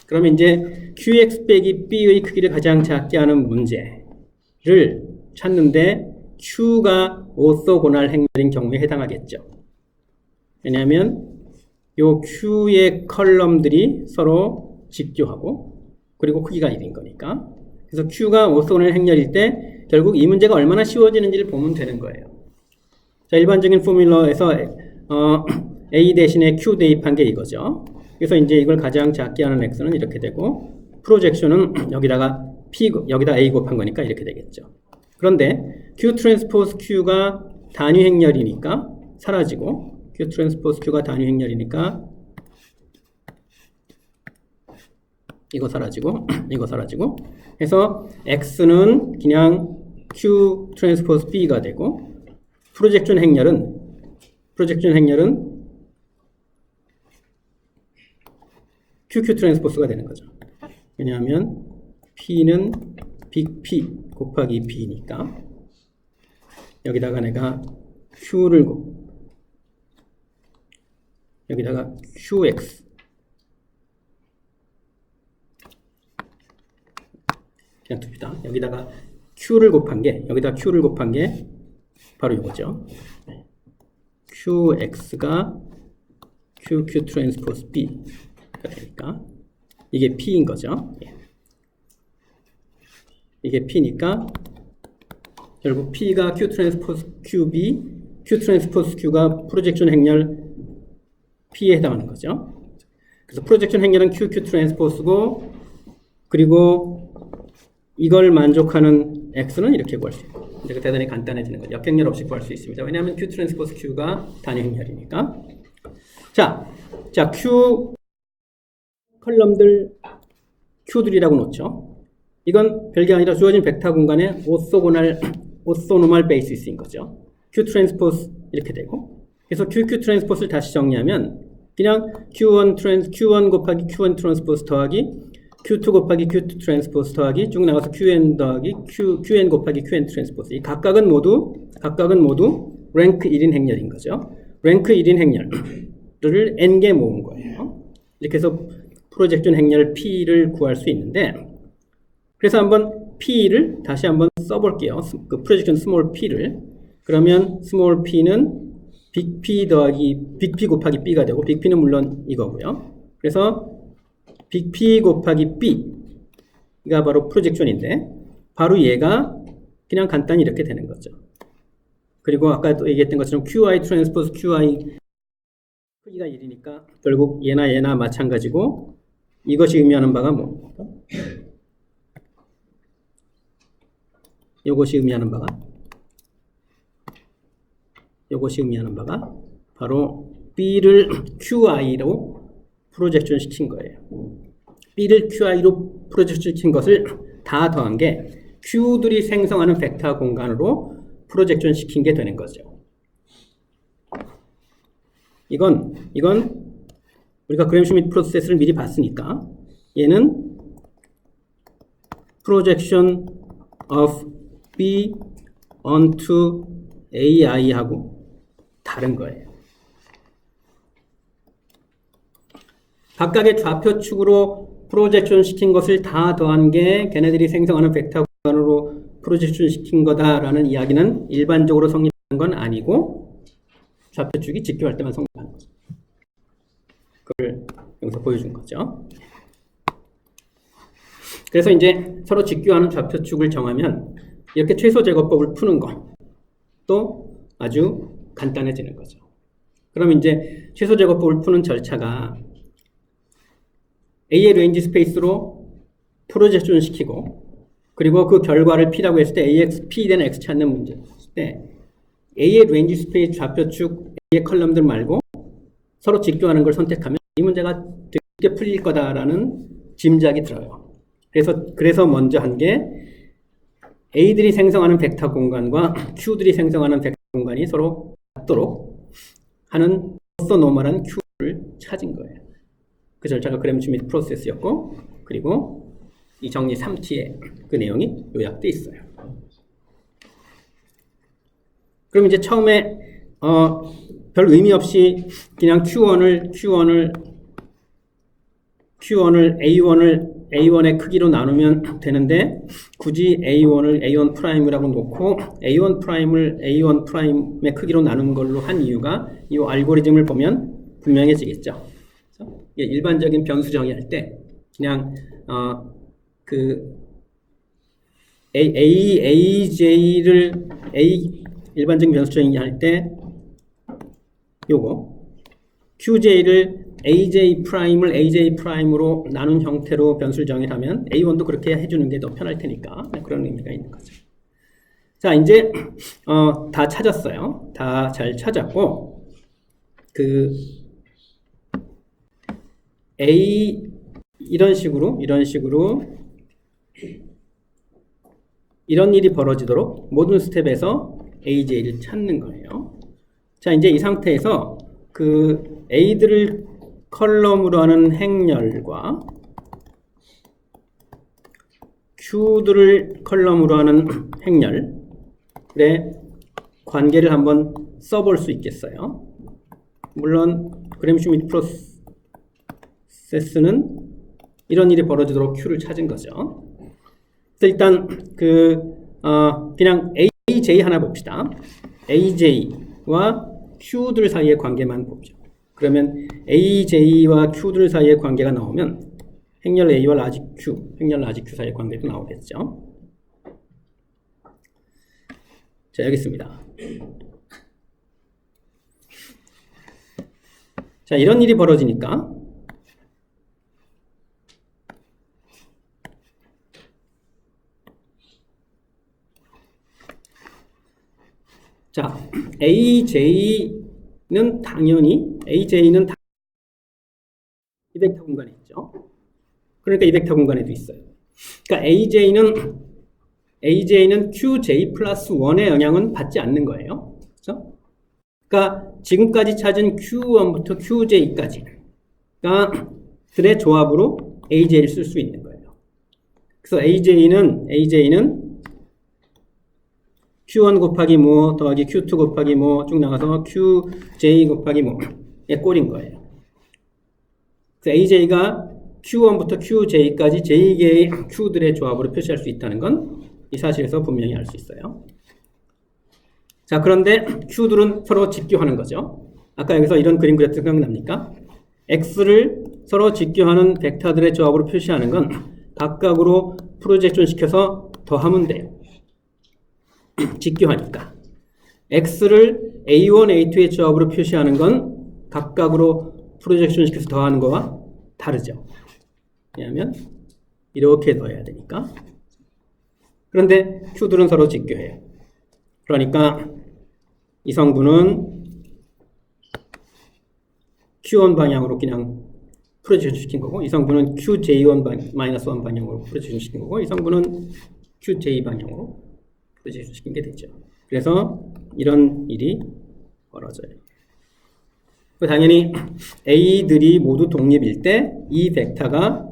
그러면 이제 QX 빼기 B의 크기를 가장 작게 하는 문제를 찾는데 Q가 오소고날 행렬인 경우에 해당하겠죠. 왜냐하면 요 Q의 컬럼들이 서로 직교하고 그리고 크기가 1인 거니까. 그래서 Q가 오소고날 행렬일 때 결국 이 문제가 얼마나 쉬워지는지를 보면 되는 거예요. 자, 일반적인 포뮬러에서 A 대신에 Q 대입한 게 이거죠. 그래서 이제 이걸 가장 작게 하는 X는 이렇게 되고 프로젝션은 여기다가 A 곱한 거니까 이렇게 되겠죠. 그런데 Q 트랜스포즈 Q가 단위 행렬이니까 사라지고 Q 트랜스포즈 Q가 단위 행렬이니까 이거 사라지고 이거 사라지고 해서 X는 그냥 Q 트랜스포즈 B가 되고 프로젝션 행렬은 QQ 트랜스포스가 되는 거죠. 왜냐하면 P는 빅 P 곱하기 B니까 여기다가 내가 Q를 여기다가 QX 그냥 둡시다. 여기다가 Q를 곱한 게 바로 이거죠. QX가 QQ 트랜스포스 B가 되니까 이게 P인 거죠. 이게 P니까 결국 P가 Q 트랜스포스 QB, Q 트랜스포스 Q가 프로젝션 행렬 P에 해당하는 거죠. 그래서 프로젝션 행렬은 QQ 트랜스포스고 그리고 이걸 만족하는 X는 이렇게 구할 수 있고 이제 대단히 간단해지는 거죠. 역행렬 없이 구할 수 있습니다. 왜냐하면 Q 트랜스포스 Q가 단위 행렬이니까. 자, Q 컬럼들 Q들이라고 놓죠. 이건 별게 아니라 주어진 벡터 공간의 오소노멀 베이시스인 거죠. Q 트랜스포스 이렇게 되고 그래서 QQ 트랜스포스를 다시 정리하면 그냥 Q1 곱하기 Q1 트랜스포스 더하기 Q2 곱하기 Q2 트랜스포스 더하기 쭉 나가서 QN 더하기 QN 곱하기 QN 트랜스포스 이 각각은 모두 랭크 1인 행렬인 거죠. 랭크 1인 행렬을 N개 모은 거예요. 이렇게 해서 프로젝션 행렬 P를 구할 수 있는데 그래서 한번 P를 다시 한번 써볼게요. 그 프로젝션 스몰 P를. 그러면 스몰 P는 빅 P 더하기 빅 P 곱하기 B가 되고, 빅 P는 물론 이거고요. 그래서 빅 P 곱하기 B가 바로 프로젝션인데, 바로 얘가 그냥 간단히 이렇게 되는 거죠. 그리고 아까 또 얘기했던 것처럼 QI 트랜스포즈 QI 크기가 1이니까 결국 얘나 마찬가지고, 이것이 의미하는 바가 뭐? 이것이 의미하는 바가 바로 B를 QI로 프로젝션 시킨 거예요. B를 QI로 프로젝션 시킨 것을 다 더한 게 Q들이 생성하는 벡터 공간으로 프로젝션 시킨 게 되는 거죠. 이건 우리가 그램-슈미트 프로세스를 미리 봤으니까 얘는 projection of B onto AI하고 다른 거예요. 각각의 좌표축으로 프로젝션 시킨 것을 다 더한 게 걔네들이 생성하는 벡터 공간으로 프로젝션 시킨 거다라는 이야기는 일반적으로 성립하는 건 아니고 좌표축이 직교할 때만 성립하는 거죠. 그걸 여기서 보여준 거죠. 그래서 이제 서로 직교하는 좌표축을 정하면 이렇게 최소 제거법을 푸는 것도 아주 간단해지는 거죠. 그럼 이제 최소 제거법을 푸는 절차가 A의 레인지 스페이스로 프로젝션 시키고, 그리고 그 결과를 P라고 했을 때 AX, P 되는 X 찾는 문제일 때 A의 레인지 스페이스 좌표축 A의 컬럼들 말고 서로 직교하는 걸 선택하면 이 문제가 되게 풀릴 거다라는 짐작이 들어요. 그래서 먼저 한 게 A들이 생성하는 벡터 공간과 Q들이 생성하는 벡터 공간이 서로 같도록 하는 오소노멀한 Q를 찾은 거예요. 그 절차가 그램-슈미트 프로세스였고, 그리고 이 정리 3T에 그 내용이 요약돼 있어요. 그럼 이제 처음에 별 의미 없이 그냥 Q1을 A1의 크기로 나누면 되는데, 굳이 A1을 A1 프라임이라고 놓고 A1 프라임을 A1 프라임의 크기로 나눈 걸로 한 이유가 이 알고리즘을 보면 분명해지겠죠. 일반적인 변수 정의할 때 그냥 AJ를 일반적인 변수 정의할 때 요거 QJ를 AJ 프라임을 AJ 프라임으로 나눈 형태로 변수를 정의하면 A1도 그렇게 해주는 게 더 편할 테니까 그런 의미가 있는 거죠. 자, 이제 다 찾았어요. 다 잘 찾았고, 이런 식으로 이런 일이 벌어지도록 모든 스텝에서 AJ를 찾는 거예요. 자, 이제 이 상태에서 그 A들을 컬럼으로 하는 행렬과 Q들을 컬럼으로 하는 행렬의 관계를 한번 써볼 수 있겠어요. 물론 그램-슈미트 프로세스는 이런 일이 벌어지도록 Q를 찾은 거죠. 그래서 일단 그냥 AJ 하나 봅시다. AJ와 Q들 사이의 관계만 보죠. 그러면 AJ와 Q들 사이의 관계가 나오면 행렬 A와 라지 Q, 행렬 라지 Q 사이의 관계도 나오겠죠. 자, 여기 있습니다. 자, 이런 일이 벌어지니까 자, AJ는 당연히 이 벡터 공간에 있죠. 그러니까 이 벡터 공간에도 있어요. 그러니까 AJ는 QJ 플러스 1의 영향은 받지 않는 거예요. 그렇죠? 그러니까 지금까지 찾은 Q1부터 QJ까지가 들의 조합으로 AJ를 쓸 수 있는 거예요. 그래서 AJ는 Q1 곱하기 뭐 더하기 Q2 곱하기 뭐 쭉 나가서 QJ 곱하기 뭐의 꼴인 거예요. 그래서 AJ가 Q1부터 QJ까지 J개의 Q들의 조합으로 표시할 수 있다는 건 이 사실에서 분명히 알 수 있어요. 자, 그런데 Q들은 서로 직교하는 거죠. 아까 여기서 이런 그림 그렸던 거 생각납니까? X를 서로 직교하는 벡터들의 조합으로 표시하는 건 각각으로 프로젝션 시켜서 더하면 돼요. 직교하니까. X를 A1, A2의 조합으로 표시하는 건 각각으로 프로젝션 시켜서 더하는 거와 다르죠. 왜냐하면 이렇게 더해야 되니까. 그런데 Q들은 서로 직교해요. 그러니까 이 성분은 Q1 방향으로 그냥 프로젝션 시킨 거고, 이 성분은 QJ1 -1 방향으로 프로젝션 시킨 거고, 이 성분은 QJ 방향으로 프로젝션 시킨 게 되죠. 그래서 이런 일이 벌어져요. 당연히 A들이 모두 독립일 때 이 벡터가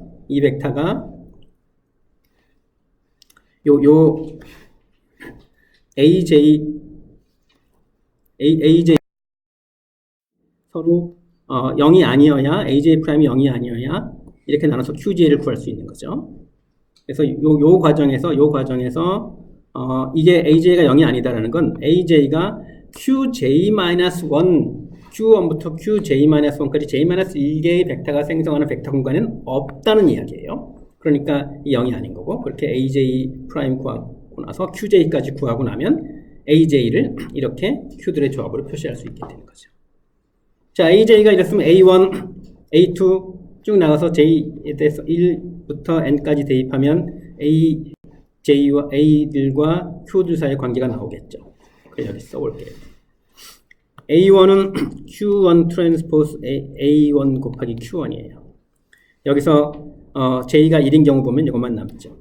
AJ 서로 0이 아니어야, AJ 프라임이 0이 아니어야 이렇게 나눠서 QJ를 구할 수 있는 거죠. 그래서 요 과정에서 이게 AJ가 0이 아니다라는 건 AJ가 QJ-1, Q1부터 QJ-1까지 J-1개의 벡터가 생성하는 벡터 공간에는 없다는 이야기예요. 그러니까 이 0이 아닌 거고, 그렇게 AJ 프라임 구하고 나서 QJ까지 구하고 나면 AJ를 이렇게 Q들의 조합으로 표시할 수 있게 되는 거죠. 자, AJ가 이랬으면 A1, A2 쭉 나가서 J에 대해서 1부터 N까지 대입하면 AJ와 A들과 Q들 사이의 관계가 나오겠죠. 그래서 여기 써볼게요. A1은 Q1 트랜스포즈 A1 곱하기 Q1이에요. 여기서 J가 1인 경우 보면 이것만 남죠.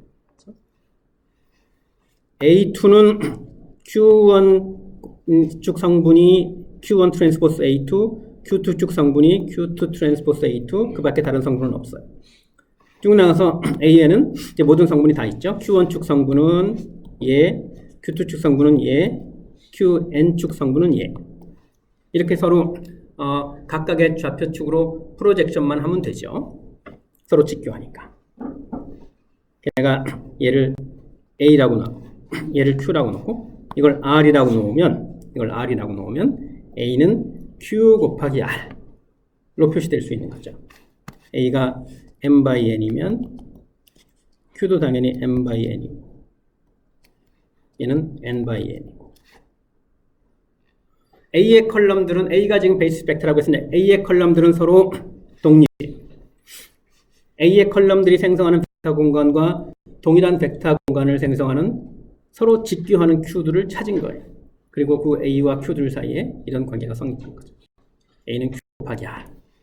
A2는 Q1 쭉 성분이 Q1 트랜스포즈 A2, Q2 쭉 성분이 Q2 트랜스포즈 A2, 그 밖에 다른 성분은 없어요. 쭉 나가서 A에는 이제 모든 성분이 다 있죠. Q1 축 성분은 얘, Q2 축 성분은 얘, QN 축 성분은 얘. 이렇게 서로 각각의 좌표축으로 프로젝션만 하면 되죠. 서로 직교하니까. 내가 얘를 A라고 놓고 얘를 Q라고 놓고 이걸 R이라고 놓으면 A는 Q 곱하기 R로 표시될 수 있는 거죠. A가 M by N이면 Q도 당연히 M by N이고 얘는 N by N이고, A의 컬럼들은 A가 지금 베이스 벡터라고 했으니 A의 컬럼들은 서로 독립. A의 컬럼들이 생성하는 벡터 공간과 동일한 벡터 공간을 생성하는 서로 직교하는 Q들을 찾은 거예요. 그리고 그 A와 Q들 사이에 이런 관계가 성립한 거죠. A는 Q 곱하기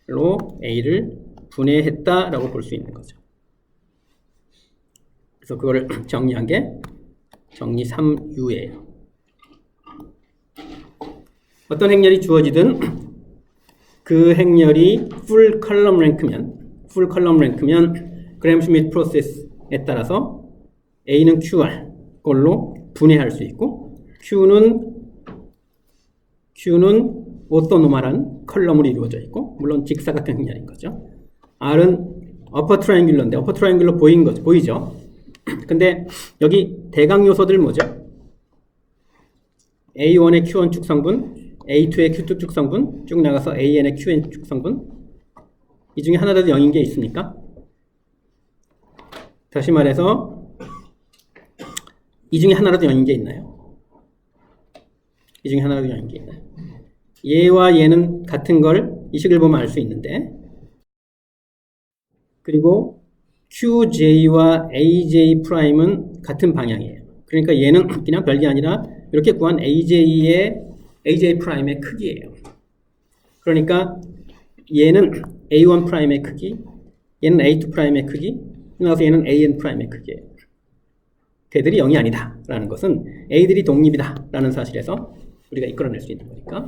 R로 A를 분해했다라고 볼 수 있는 거죠. 그래서 그거를 정리한 게 정리 3U예요. 어떤 행렬이 주어지든 그 행렬이 풀 컬럼 랭크면 그램 슈미트 프로세스에 따라서 A는 QR 걸로 분해할 수 있고, Q는 오토노멀한 컬럼으로 이루어져 있고, 물론 직사 같은 행렬인 거죠. R은 어퍼 트라이앵귤러인데 어퍼 트라이앵귤러 보이죠? 근데 여기 대강 요소들 뭐죠? A1의 Q1 축 성분, A2의 Q2 축 성분, 쭉 나가서 AN의 QN 축 성분. 이 중에 하나라도 0인 게 있습니까? 다시 말해서 이 중에 하나라도 0인 게 있나요? 이 중에 하나라도 0인 게 있나요? 얘와 얘는 같은 걸 이 식을 보면 알 수 있는데, 그리고 QJ와 AJ 프라임은 같은 방향이에요. 그러니까 얘는 그냥 별게 아니라 이렇게 구한 AJ 프라임의 크기예요. 그러니까 얘는 A1 프라임의 크기, 얘는 A2 프라임의 크기, 그래서 얘는 AN 프라임의 크기예요. 걔들이 0이 아니다 라는 것은 A들이 독립이다 라는 사실에서 우리가 이끌어낼 수 있는 거니까.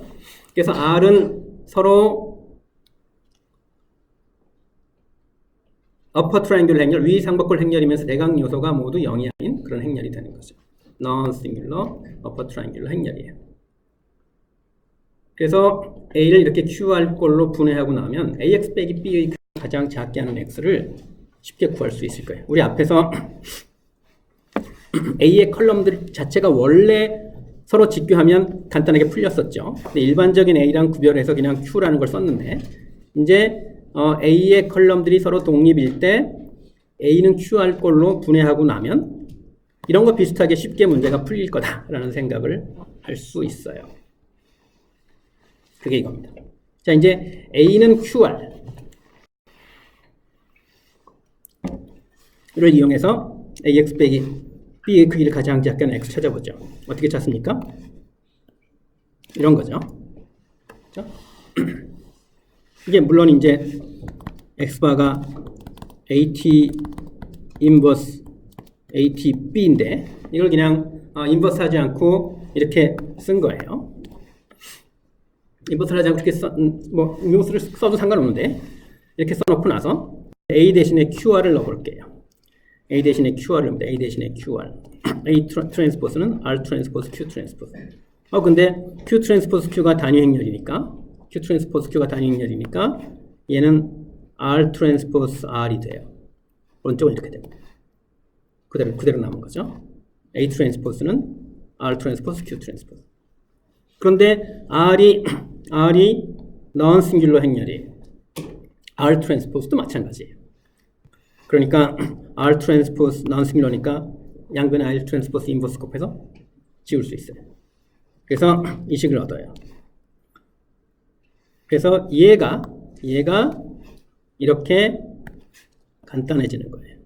그래서 R은 서로 어퍼 트라이앵귤 행렬, 위 상복골 행렬이면서 대각 요소가 모두 0이 아닌 그런 행렬이 되는 거죠. non-singular 어퍼 트라이앵귤 행렬이에요. 그래서 A를 이렇게 QR 꼴로 분해하고 나면 AX 빼기 B의 가장 작게 하는 x를 쉽게 구할 수 있을 거예요. 우리 앞에서 A의 컬럼들 자체가 원래 서로 직교하면 간단하게 풀렸었죠. 근데 일반적인 A랑 구별해서 그냥 Q라는 걸 썼는데 이제 A의 컬럼들이 서로 독립일 때 A는 QR 꼴로 분해하고 나면 이런 거 비슷하게 쉽게 문제가 풀릴 거다라는 생각을 할 수 있어요. 그게 이겁니다. 자, 이제 A는 QR 를 이용해서 AX 빼기 B의 크기를 가장 작게 하는 X 찾아보죠. 어떻게 찾습니까? 이런 거죠. 그렇죠? 이게 물론 이제 X바가 AT 인버스 ATB인데 이걸 그냥 인버스 하지 않고 이렇게 쓴 거예요. 인버스를 하지 않고 이렇게 인버스를 써도 상관없는데 이렇게 써놓고 나서 A 대신에 QR을 넣어볼게요. A 대신에 QR을 넣습니다. A 대신에 QR. A 트랜스포스는 R 트랜스포스 Q 트랜스포스. 근데 Q 트랜스포스 Q가 단위 행렬이니까 Q 트랜스포스 Q가 단위 행렬이니까 얘는 R 트랜스포스 R이 돼요. 오른쪽은 이렇게 됩니다. 그대로 남은 거죠. A 트랜스포스는 R 트랜스포스 Q 트랜스포스. 그런데 R이 non singular 행렬이에요. R 트랜스포스도 마찬가지예요. 그러니까 R 트랜스포스 non singular니까 양변에 R 트랜스포스 인버스 곱해서 지울 수 있어요. 그래서 이 식을 얻어요. 그래서 얘가 이렇게 간단해지는 거예요.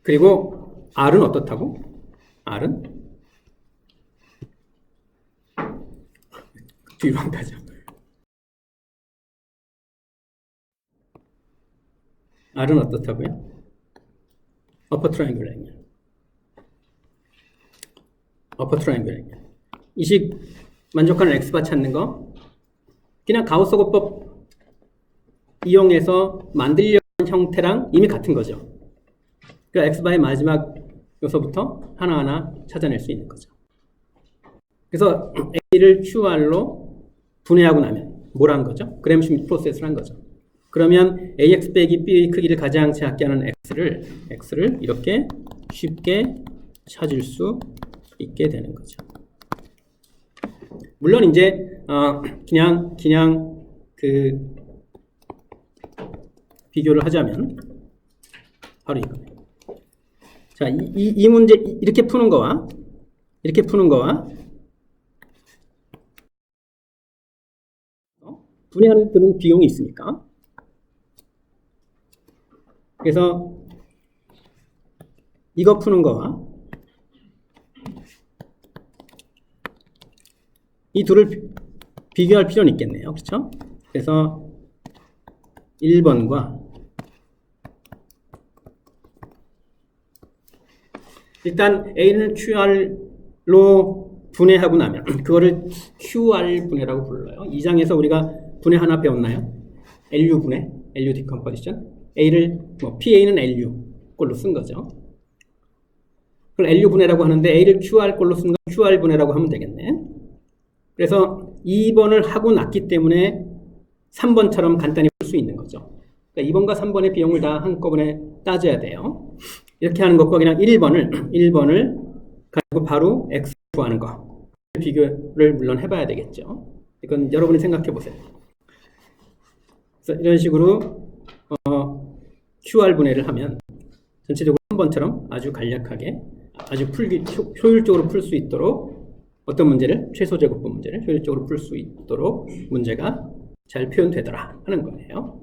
그리고 R은 어떻다고? R은 뒤로 한 가죠. R은 어떻다고요? 어퍼 트라이앵글 행렬. 어퍼 트라이앵글 행렬. 이 식 만족하는 X바 찾는 거 그냥 가우스-고법 이용해서 만들려는 형태랑 이미 같은 거죠. 그러니까 X바의 마지막 요소부터 하나하나 찾아낼 수 있는 거죠. 그래서 A를 QR로 분해하고 나면 뭘 한 거죠? 그램 슈미트 프로세스를 한 거죠. 그러면 AX 빼기 B의 크기를 가장 작게 하는 X를 이렇게 쉽게 찾을 수 있게 되는 거죠. 물론 이제 그냥 그 비교를 하자면 바로 이거예요. 자, 이 문제 이렇게 푸는 거와 분해하는 데는 비용이 있으니까. 그래서 이거 푸는 거와 이 둘을 비교할 필요는 있겠네요. 그렇죠? 그래서 1번과 일단 A는 QR로 분해하고 나면 그거를 QR 분해라고 불러요. 이 장에서 우리가 분해 하나 배웠나요? LU 분해, LU 디컴포지션. A를 PA는 LU 꼴로 쓴 거죠. 그걸 LU 분해라고 하는데 A를 QR 꼴로 쓴 건 QR 분해라고 하면 되겠네. 그래서 2번을 하고 났기 때문에 3번처럼 간단히 풀 수 있는 거죠. 그러니까 2번과 3번의 비용을 다 한꺼번에 따져야 돼요. 이렇게 하는 것과 그냥 1번을 가지고 바로 X 구하는 거 비교를 물론 해봐야 되겠죠. 이건 여러분이 생각해 보세요. 그래서 이런 식으로 QR 분해를 하면 전체적으로 3번처럼 아주 간략하게 아주 효율적으로 풀 수 있도록 어떤 문제를 최소 제곱분 문제를 효율적으로 풀 수 있도록 문제가 잘 표현되더라 하는 거예요.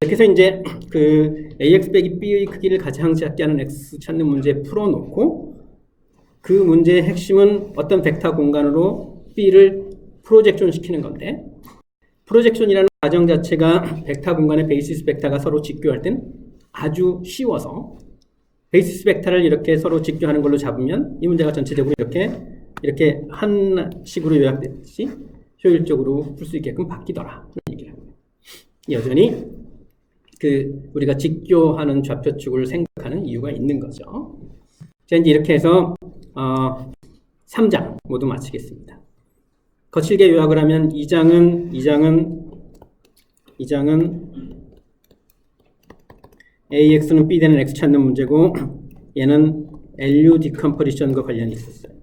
이렇게 해서 이제 그 AX 빼기 B의 크기를 가장 작게 하는 X 찾는 문제 풀어놓고 그 문제의 핵심은 어떤 벡터 공간으로 B를 프로젝션 시키는 건데 프로젝션이라는 과정 자체가 벡터 공간의 베이시스 벡터가 서로 직교할 땐 아주 쉬워서 베이시스 벡터를 이렇게 서로 직교하는 걸로 잡으면 이 문제가 전체적으로 이렇게 한 식으로 요약됐듯이 효율적으로 풀 수 있게끔 바뀌더라. 얘기를 합니다. 여전히 우리가 직교하는 좌표축을 생각하는 이유가 있는 거죠. 자, 이제 이렇게 해서 3장 모두 마치겠습니다. 거칠게 요약을 하면 이 장은 AX는 B 되는 X 찾는 문제고 얘는 LU 디컴포지션과 관련이 있었어요.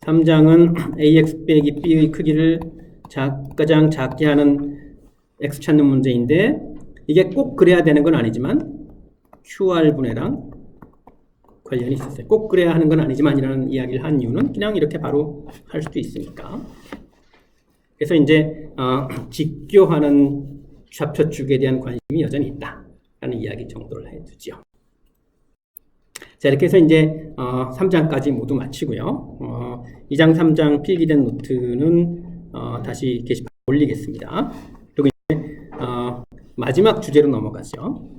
3장은 AX 빼기 B의 크기를 가장 작게 하는 X 찾는 문제인데 이게 꼭 그래야 되는 건 아니지만 QR분해랑 관련이 있었어요. 꼭 그래야 하는 건 아니지만이라는 이야기를 한 이유는 그냥 이렇게 바로 할 수도 있으니까. 그래서 이제 직교하는 좌표축에 대한 관심이 여전히 있다라는 이야기 정도를 해두죠. 자, 이렇게 해서 이제 3장까지 모두 마치고요. 2장, 3장 필기된 노트는 다시 게시판에 올리겠습니다. 그리고 이제 마지막 주제로 넘어가죠.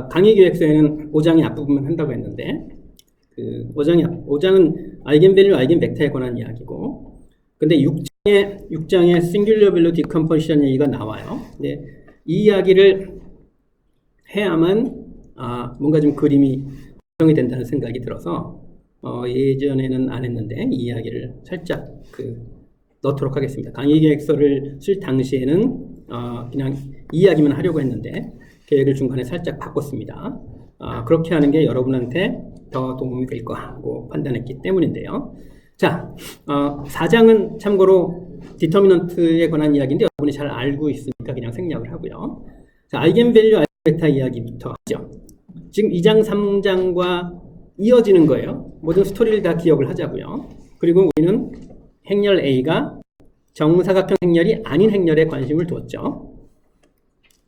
강의계획서에는 5장이 앞부분만 한다고 했는데, 5장은 아이겐밸류, 아이겐벡터에 관한 이야기고, 근데 6장에 싱귤러 밸류 디컴포지션 얘기가 나와요. 근데 이 이야기를 해야만, 뭔가 좀 그림이 완성이 된다는 생각이 들어서, 예전에는 안 했는데, 이 이야기를 살짝 넣도록 하겠습니다. 강의계획서를 쓸 당시에는, 그냥 이 이야기만 하려고 했는데 계획을 중간에 살짝 바꿨습니다. 그렇게 하는 게 여러분한테 더 도움이 될 거라고 판단했기 때문인데요. 자, 4장은 참고로 디터미넌트에 관한 이야기인데 여러분이 잘 알고 있으니까 그냥 생략을 하고요. 자, 아이겐밸류, 아이겐벡터 이야기부터 하죠. 지금 2장, 3장과 이어지는 거예요. 모든 스토리를 다 기억을 하자고요. 그리고 우리는 행렬 A가 정사각형 행렬이 아닌 행렬에 관심을 두었죠.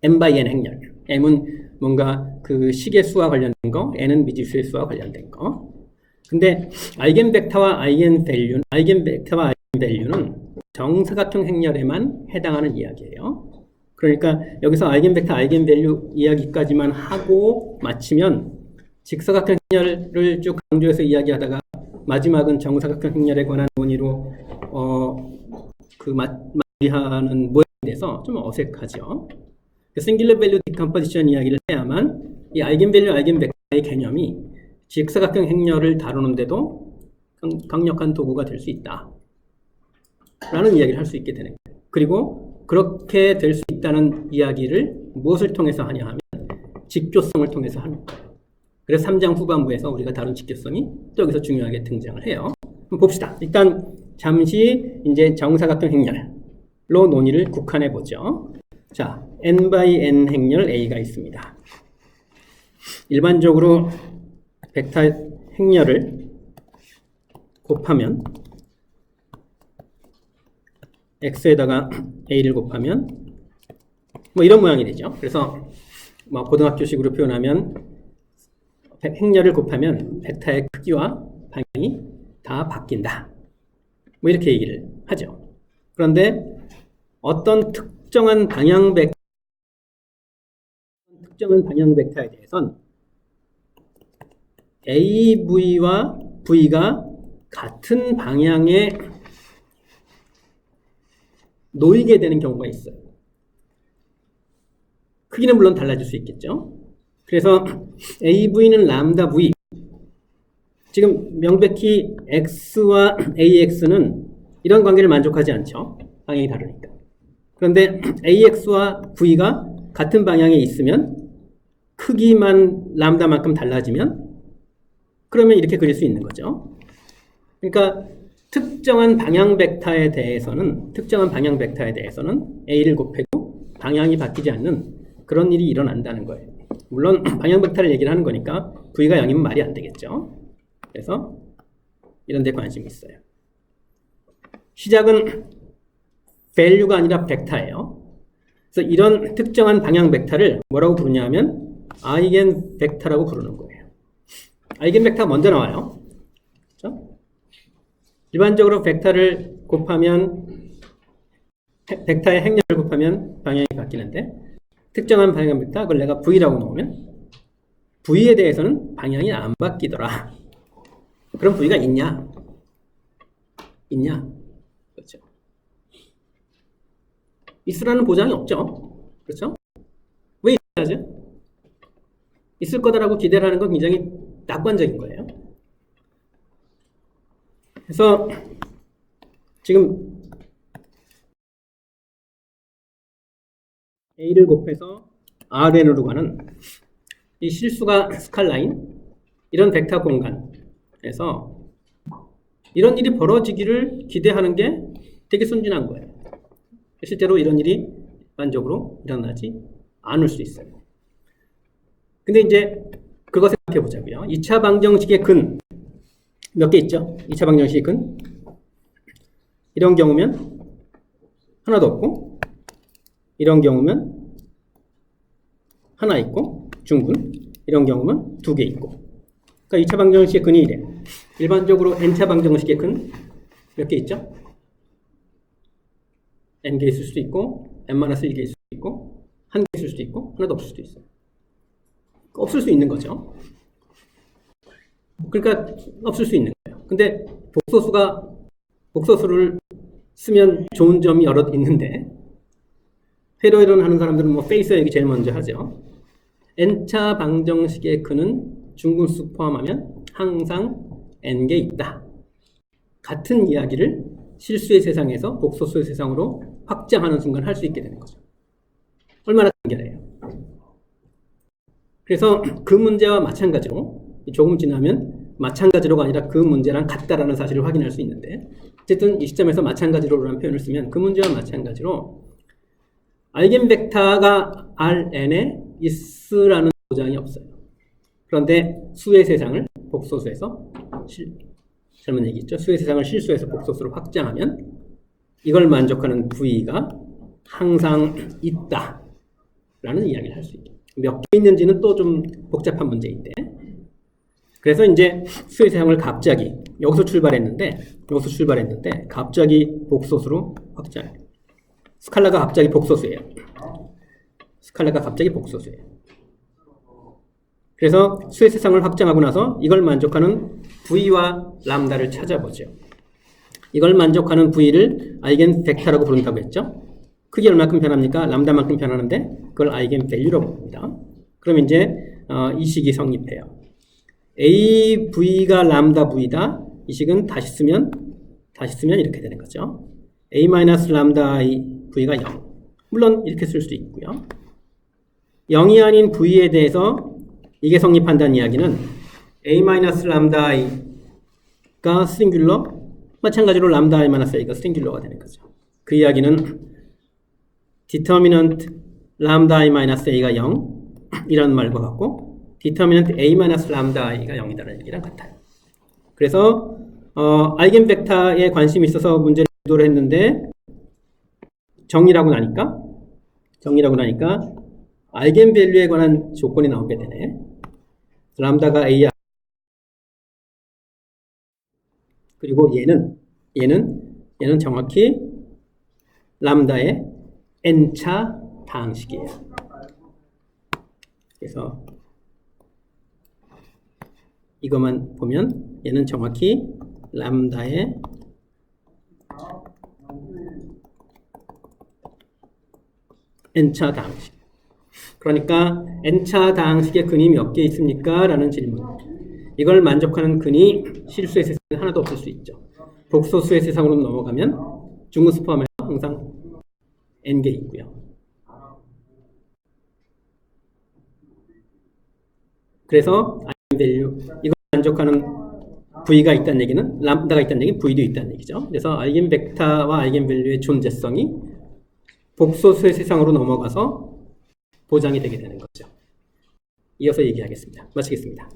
M/N 행렬. M은 뭔가 그 식의 수와 관련된 거, N은 미지수의 수와 관련된 거. 근데 아이겐벡터와 아이겐밸류는 정사각형 행렬에만 해당하는 이야기예요. 그러니까 여기서 아이겐벡터, 아이겐밸류 이야기까지만 하고 마치면 직사각형 행렬을 쭉 강조해서 이야기하다가 마지막은 정사각형 행렬에 관한 논의로 마무리하는 모양이 돼서 좀 어색하죠. 싱귤러 밸류 디컴포지션 이야기를 해야만 이 아이겐밸류, 아이겐벡터의 개념이 직사각형 행렬을 다루는데도 강력한 도구가 될 수 있다 라는 이야기를 할 수 있게 되는 거예요. 그리고 그렇게 될 수 있다는 이야기를 무엇을 통해서 하냐 하면 직교성을 통해서 하는 거예요. 그래서 3장 후반부에서 우리가 다룬 직교성이 또 여기서 중요하게 등장을 해요. 한번 봅시다. 일단 잠시 이제 정사각형 행렬로 논의를 국한해 보죠. 자, n/n 행렬 A가 있습니다. 일반적으로 벡터 행렬을 곱하면 x에다가 a를 곱하면 뭐 이런 모양이 되죠. 그래서 뭐 고등학교식으로 표현하면 행렬을 곱하면 벡터의 크기와 방향이 다 바뀐다. 뭐 이렇게 얘기를 하죠. 그런데 어떤 특정한 방향 벡터에 대해서는 AV와 V가 같은 방향에 놓이게 되는 경우가 있어요. 크기는 물론 달라질 수 있겠죠. 그래서 AV는 람다 V. 지금 명백히 X와 AX는 이런 관계를 만족하지 않죠. 방향이 다르니까. 그런데 AX와 V가 같은 방향에 있으면 크기만 람다만큼 달라지면 그러면 이렇게 그릴 수 있는 거죠. 그러니까 특정한 방향 벡터에 대해서는 A를 곱해도 방향이 바뀌지 않는 그런 일이 일어난다는 거예요. 물론 방향 벡터를 얘기를 하는 거니까 V가 0이면 말이 안 되겠죠. 그래서 이런 데 관심이 있어요. 시작은 value가 아니라 벡터예요. 그래서 이런 특정한 방향 벡터를 뭐라고 부르냐 하면 아이겐 벡터라고 부르는 거예요. 아이겐 벡터가 먼저 나와요. 그렇죠? 일반적으로 벡터를 곱하면 벡터의 행렬을 곱하면 방향이 바뀌는데 특정한 방향 벡터, 그걸 내가 V라고 놓으면 V에 대해서는 방향이 안 바뀌더라. 그럼 V가 있냐? 있냐? 그렇죠. 있으라는 보장이 없죠. 그렇죠? 왜 있어야죠? 있을 거다라고 기대를 하는 건 굉장히 낙관적인 거예요. 그래서 지금 A를 곱해서 Rn으로 가는 이 실수가 스칼라인 이런 벡터 공간에서 이런 일이 벌어지기를 기대하는 게 되게 순진한 거예요. 실제로 이런 일이 일반적으로 일어나지 않을 수 있어요. 근데 이제 그거 생각해 보자고요. 2차 방정식의 근 몇 개 있죠? 2차 방정식의 근 이런 경우면 하나도 없고 이런 경우면 하나 있고 중근 이런 경우면 2개 있고 그러니까 2차 방정식의 근이 이래. 일반적으로 n차 방정식의 근 몇 개 있죠? n개 있을 수도 있고 n-1개 있을 수도 있고 한 개 있을 수도 있고 하나도 없을 수도 있어요. 없을 수 있는 거죠. 그러니까 없을 수 있는 거예요. 근데 복소수를 쓰면 좋은 점이 여러 있는데 회로 이론 하는 사람들은 뭐 페이서 얘기 제일 먼저 하죠. n차 방정식의 근은 중근수 포함하면 항상 n개 있다. 같은 이야기를 실수의 세상에서 복소수의 세상으로 확장하는 순간 할 수 있게 되는 거죠. 얼마나 간결해요. 그래서 그 문제와 마찬가지로 조금 지나면 마찬가지로가 아니라 그 문제랑 같다라는 사실을 확인할 수 있는데 어쨌든 이 시점에서 마찬가지로라는 표현을 쓰면 그 문제와 마찬가지로 아이겐벡터가 Rn에 있으라는 보장이 없어요. 그런데 수의 세상을 복소수에서 잘못 얘기했죠. 수의 세상을 실수해서 복소수로 확장하면 이걸 만족하는 V가 항상 있다라는 이야기를 할 수 있죠. 몇 개 있는지는 또 좀 복잡한 문제인데 그래서 이제 수의 세상을 갑자기 여기서 출발했는데 갑자기 복소수로 확장해요. 스칼라가 갑자기 복소수예요. 그래서 수의 세상을 확장하고 나서 이걸 만족하는 V와 람다를 찾아보죠. 이걸 만족하는 V를 아이겐 벡터라고 부른다고 했죠. 크기 얼마큼 변합니까? 람다만큼 변하는데 그걸 아이겐 밸류라고 부릅니다. 그럼 이제 이 식이 성립해요. AV가 람다 V다. 이 식은 다시 쓰면 이렇게 되는 거죠. A 람다 V가 0. 물론 이렇게 쓸 수도 있고요. 0이 아닌 V에 대해서 이게 성립한다는 이야기는 A 람다 I가 스링귤러 마찬가지로 람다 I I가 스링귤러가 되는 거죠. 그 이야기는 determinant 람다 I A가 0 이라는 말과 같고 determinant A 람다 I가 0이라는 얘기랑 같아요. 그래서 아이겐 벡터에 관심이 있어서 문제를 유도를 했는데 정리라고 나니까 아이겐 밸류에 관한 조건이 나오게 되네. 람다가 A야. 그리고 얘는 정확히 람다의 n차 다항식이에요. 그래서 이것만 보면 얘는 정확히 람다의 n차 다항식. 그러니까 n차 다항식의 근이 몇 개 있습니까? 라는 질문. 이걸 만족하는 근이 실수의 세상에 하나도 없을 수 있죠. 복소수의 세상으로 넘어가면 중근수 포함해서 항상 n개 있고요. 그래서 아이겐밸류 이걸 만족하는 V가 있다는 얘기는 람다가 있다는 얘기는 V도 있다는 얘기죠. 그래서 아이겐벡터와 아이겐밸류의 존재성이 복소수의 세상으로 넘어가서 보장이 되게 되는 거죠. 이어서 얘기하겠습니다. 마치겠습니다.